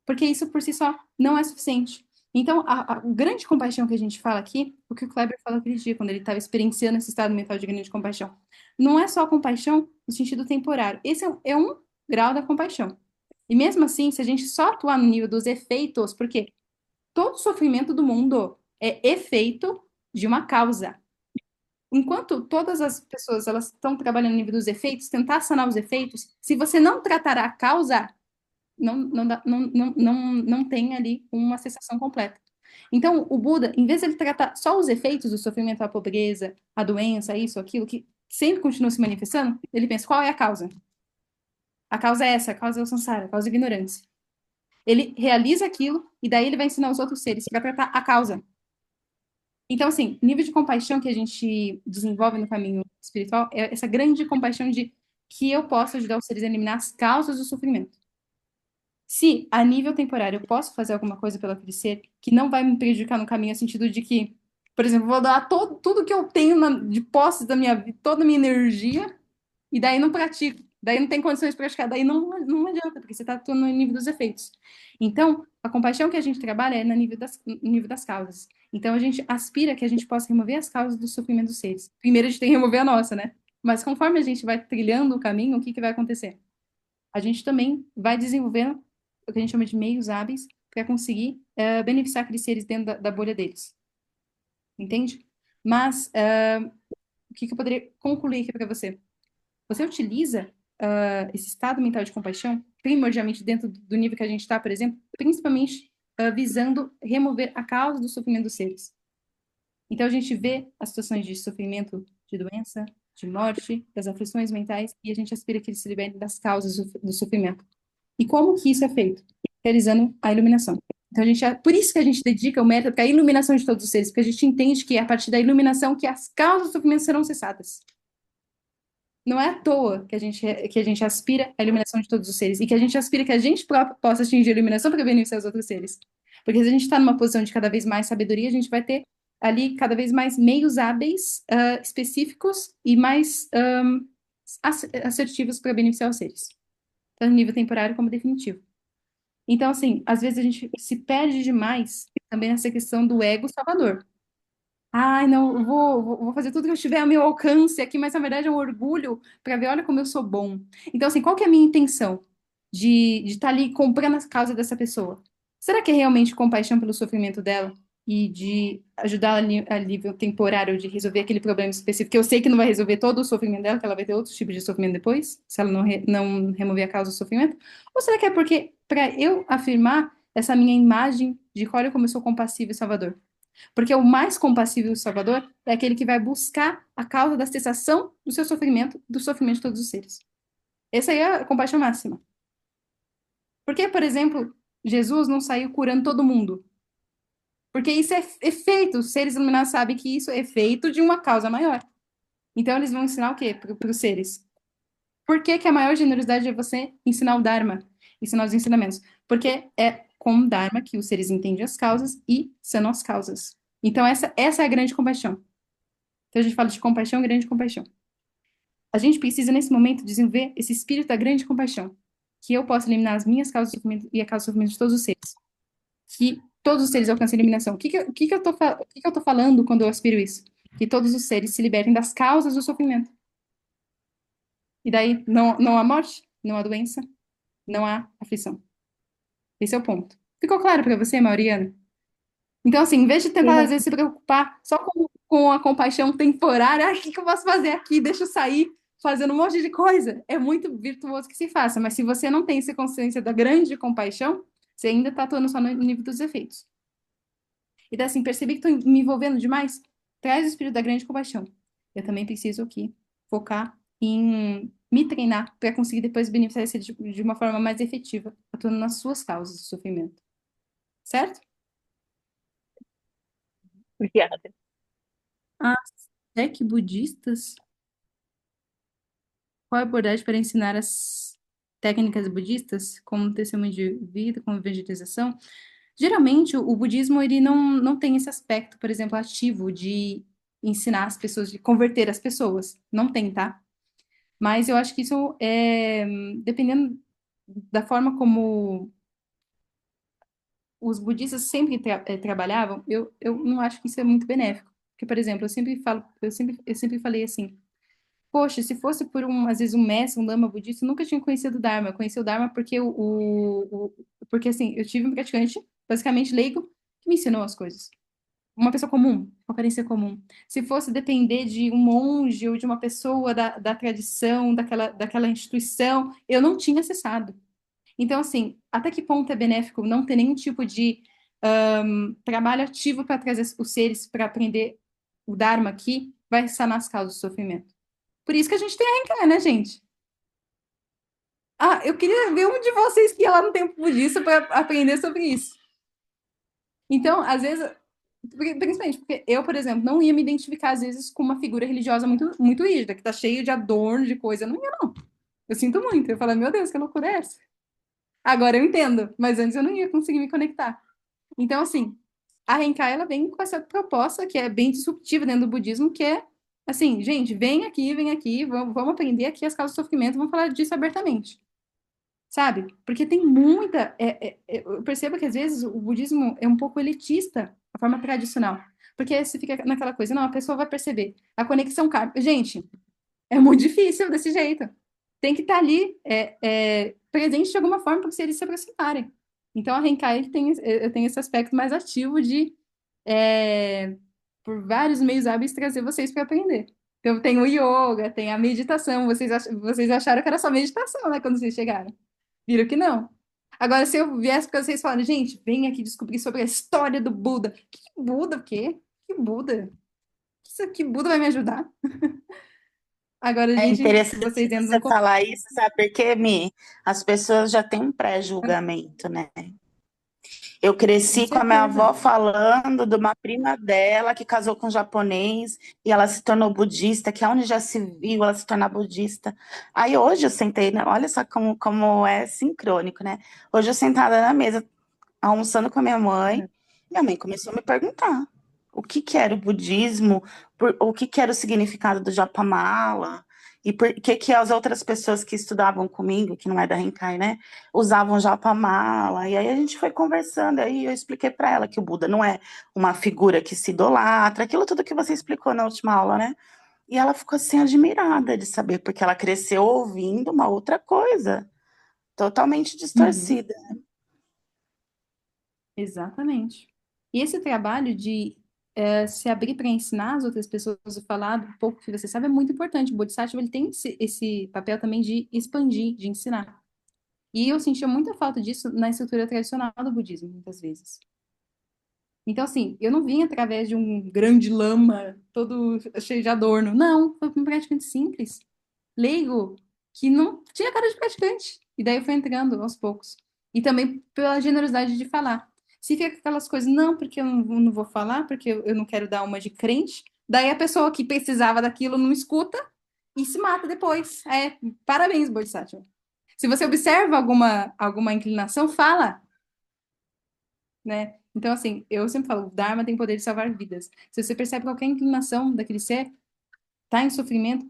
Porque isso por si só não é suficiente. Então, a grande compaixão que a gente fala aqui, o que o Kleber falou aquele dia, quando ele estava experienciando esse estado mental de grande compaixão, não é só a compaixão no sentido temporário. Esse é um grau da compaixão. E mesmo assim, se a gente só atuar no nível dos efeitos, porque todo sofrimento do mundo é efeito de uma causa. Enquanto todas as pessoas elas estão trabalhando no nível dos efeitos, tentar sanar os efeitos, se você não tratar a causa, não tem ali uma cessação completa. Então, o Buda, em vez de ele tratar só os efeitos do sofrimento, a pobreza, a doença, isso, aquilo, que sempre continua se manifestando, ele pensa, qual é a causa? A causa é essa, a causa é o samsara, a causa é a ignorância. Ele realiza aquilo e daí ele vai ensinar os outros seres para tratar a causa. Então, assim, o nível de compaixão que a gente desenvolve no caminho espiritual é essa grande compaixão de que eu posso ajudar os seres a eliminar as causas do sofrimento. Se a nível temporário eu posso fazer alguma coisa pelo aquele ser que não vai me prejudicar no caminho, no sentido de que, por exemplo, vou dar tudo que eu tenho de posse da minha vida, toda a minha energia, e daí não pratico, daí não tem condições de praticar, daí não adianta, porque você está atuando no nível dos efeitos. Então, a compaixão que a gente trabalha é no nível das causas. Então, a gente aspira que a gente possa remover as causas do sofrimento dos seres. Primeiro, a gente tem que remover a nossa, né? Mas conforme a gente vai trilhando o caminho, o que vai acontecer? A gente também vai desenvolvendo o que a gente chama de meios hábeis para conseguir beneficiar aqueles seres dentro da bolha deles. Entende? Mas o que eu poderia concluir aqui para você? Você utiliza esse estado mental de compaixão, primordialmente dentro do nível que a gente está, por exemplo, principalmente visando remover a causa do sofrimento dos seres. Então, a gente vê as situações de sofrimento, de doença, de morte, das aflições mentais, e a gente aspira que eles se libertem das causas do sofrimento. E como que isso é feito? Realizando a iluminação. Então, por isso que a gente dedica o mérito para a iluminação de todos os seres, porque a gente entende que é a partir da iluminação que as causas do sofrimento serão cessadas. Não é à toa que a gente aspira à iluminação de todos os seres e que a gente aspira que a gente próprio possa atingir a iluminação para beneficiar os outros seres. Porque se a gente está numa posição de cada vez mais sabedoria, a gente vai ter ali cada vez mais meios hábeis, específicos e mais assertivos para beneficiar os seres. Tanto no nível temporário como definitivo. Então, assim, às vezes a gente se perde demais também nessa questão do ego salvador. Ai, não, eu vou fazer tudo que eu estiver ao meu alcance aqui, mas na verdade é um orgulho para ver, olha como eu sou bom. Então, assim, qual que é a minha intenção de estar ali comprando a causa dessa pessoa? Será que é realmente compaixão pelo sofrimento dela e de ajudar a nível temporário de resolver aquele problema específico, que eu sei que não vai resolver todo o sofrimento dela, que ela vai ter outros tipos de sofrimento depois, se ela não remover a causa do sofrimento? Ou será que é porque, para eu afirmar essa minha imagem de olha como eu sou compassivo e salvador? Porque o mais compassivo e salvador é aquele que vai buscar a causa da cessação do seu sofrimento, do sofrimento de todos os seres. Essa aí é a compaixão máxima. Porque, por exemplo, Jesus não saiu curando todo mundo. Porque isso é efeito. Os seres iluminados sabem que isso é feito de uma causa maior. Então, eles vão ensinar o quê para os seres? Por que que a maior generosidade é você ensinar o Dharma, ensinar os ensinamentos? Porque é com o Dharma que os seres entendem as causas e são as causas. Então, essa é a grande compaixão. Então, a gente fala de compaixão, grande compaixão. A gente precisa, nesse momento, desenvolver esse espírito da grande compaixão. Que eu possa eliminar as minhas causas de sofrimento e a causa do sofrimento de todos os seres. Que todos os seres alcancem a eliminação. O que que eu tô falando quando eu aspiro isso? Que todos os seres se libertem das causas do sofrimento. E daí não há morte, não há doença, não há aflição. Esse é o ponto. Ficou claro para você, Mauriano? Então, assim, em vez de tentar, às vezes, se preocupar só com a compaixão temporária, o que que eu posso fazer aqui? Deixa eu sair fazendo um monte de coisa. É muito virtuoso que se faça, mas se você não tem essa consciência da grande compaixão, você ainda está atuando só no nível dos efeitos. Então, assim, percebi que estou me envolvendo demais? Traz o espírito da grande compaixão. Eu também preciso aqui focar em me treinar para conseguir depois beneficiar esse de uma forma mais efetiva, atuando nas suas causas de sofrimento. Certo? Obrigada. Ah, é que budistas? Qual a abordagem para ensinar as técnicas budistas, como testemunho de vida, como evangelização? Geralmente, o budismo ele não tem esse aspecto, por exemplo, ativo de ensinar as pessoas, de converter as pessoas. Não tem, tá? Mas eu acho que isso é, dependendo da forma como os budistas sempre trabalhavam, eu não acho que isso é muito benéfico. Porque, por exemplo, eu sempre falei assim, poxa, se fosse por às vezes um mestre, um lama budista, eu nunca tinha conhecido o Dharma. Eu conheci o Dharma porque porque assim, eu tive um praticante, basicamente leigo, que me ensinou as coisas. Uma pessoa comum, uma aparência comum. Se fosse depender de um monge ou de uma pessoa da tradição, daquela instituição, eu não tinha acessado. Então, assim, até que ponto é benéfico não ter nenhum tipo de trabalho ativo para trazer os seres para aprender o Dharma aqui, vai sanar as causas do sofrimento. Por isso que a gente tem a Renkai, né, gente? Ah, eu queria ver um de vocês que ia lá no tempo budista para aprender sobre isso. Então, às vezes, principalmente porque eu, por exemplo, não ia me identificar, às vezes, com uma figura religiosa muito rígida, que tá cheio de adorno, de coisa. Eu não ia, não. Eu sinto muito. Eu falo, meu Deus, que loucura é essa? Agora eu entendo, mas antes eu não ia conseguir me conectar. Então, assim, a Renkai, ela vem com essa proposta que é bem disruptiva dentro do budismo, que é, assim, gente, vem aqui, vamos aprender aqui as causas do sofrimento, vamos falar disso abertamente. Sabe? Porque tem muita. Eu percebo que às vezes o budismo é um pouco elitista, a forma tradicional. Porque aí você fica naquela coisa, não, a pessoa vai perceber. A conexão kármica. Gente, é muito difícil desse jeito. Tem que estar ali presente de alguma forma para que eles se aproximarem. Então a Renkai ele eu tenho esse aspecto mais ativo de, por vários meios hábeis, trazer vocês para aprender. Então tem o yoga, tem a meditação. Vocês acharam que era só meditação, né, quando vocês chegaram. Viram que não. Agora, se eu viesse para vocês falando, gente, vem aqui descobrir sobre a história do Buda. Que Buda, o quê? Que Buda? Que Buda vai me ajudar? Agora, É gente, interessante vocês dentro você do... falar isso, sabe por quê, Mi? As pessoas já têm um pré-julgamento, né? Eu Com cresci com a minha certeza. avó falando de uma prima dela que casou com um japonês e ela se tornou budista, que aonde já se viu ela se tornar budista. Aí hoje eu sentei, né? Olha só como é sincrônico, né? Hoje eu sentada na mesa, almoçando com a minha mãe começou a me perguntar o que que era o budismo, o que que era o significado do Japamala, e por que as outras pessoas que estudavam comigo, que não é da Renkai, né, usavam Japamala. E aí a gente foi conversando, aí eu expliquei para ela que o Buda não é uma figura que se idolatra, aquilo tudo que você explicou na última aula, né? E ela ficou assim admirada de saber, porque ela cresceu ouvindo uma outra coisa, totalmente Uhum, distorcida. exatamente. E esse trabalho de se abrir para ensinar as outras pessoas e falar do pouco que você sabe é muito importante. O Bodhisattva ele tem esse papel também de expandir, de ensinar. E eu sentia muita falta disso na estrutura tradicional do budismo, muitas vezes. Então, assim, eu não vim através de um grande lama todo cheio de adorno. Não, foi um praticante simples, leigo, que não tinha cara de praticante. E daí eu fui entrando aos poucos. E também pela generosidade de falar. Se fica aquelas coisas, não, porque eu não vou falar, porque eu não quero dar uma de crente, daí a pessoa que precisava daquilo não escuta e se mata depois. Parabéns, Bodhisattva. Se você observa alguma inclinação, fala, né? Então, assim, eu sempre falo, o Dharma tem poder de salvar vidas. Se você percebe qualquer inclinação daquele ser, tá em sofrimento,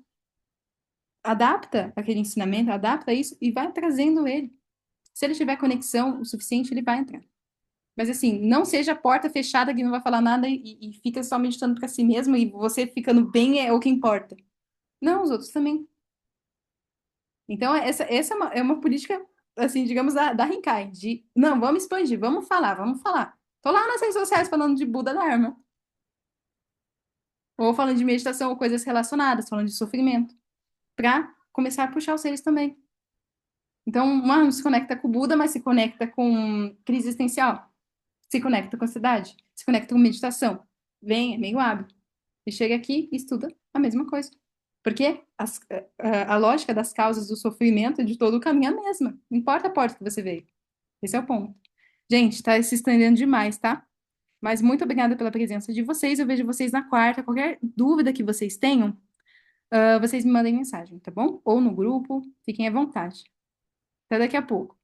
adapta aquele ensinamento, adapta isso e vai trazendo ele. Se ele tiver conexão o suficiente, ele vai entrar. Mas assim, não seja a porta fechada que não vai falar nada e fica só meditando para si mesmo e você ficando bem é o que importa. Não, os outros também. Então, essa é uma política, assim, digamos, da Rinkai, de, não, vamos expandir, vamos falar, vamos falar. Tô lá nas redes sociais falando de Buda Dharma, ou falando de meditação ou coisas relacionadas, falando de sofrimento, para começar a puxar os seres também. Então, não se conecta com o Buda, mas se conecta com crise existencial, se conecta com a cidade, se conecta com meditação. Vem, é meio hábito. E chega aqui e estuda a mesma coisa. Porque a lógica das causas do sofrimento de todo o caminho é a mesma. Não importa a porta que você veio. Esse é o ponto. Gente, tá se estendendo demais, tá? Mas muito obrigada pela presença de vocês. Eu vejo vocês na quarta. Qualquer dúvida que vocês tenham, vocês me mandem mensagem, tá bom? Ou no grupo. Fiquem à vontade. Até daqui a pouco.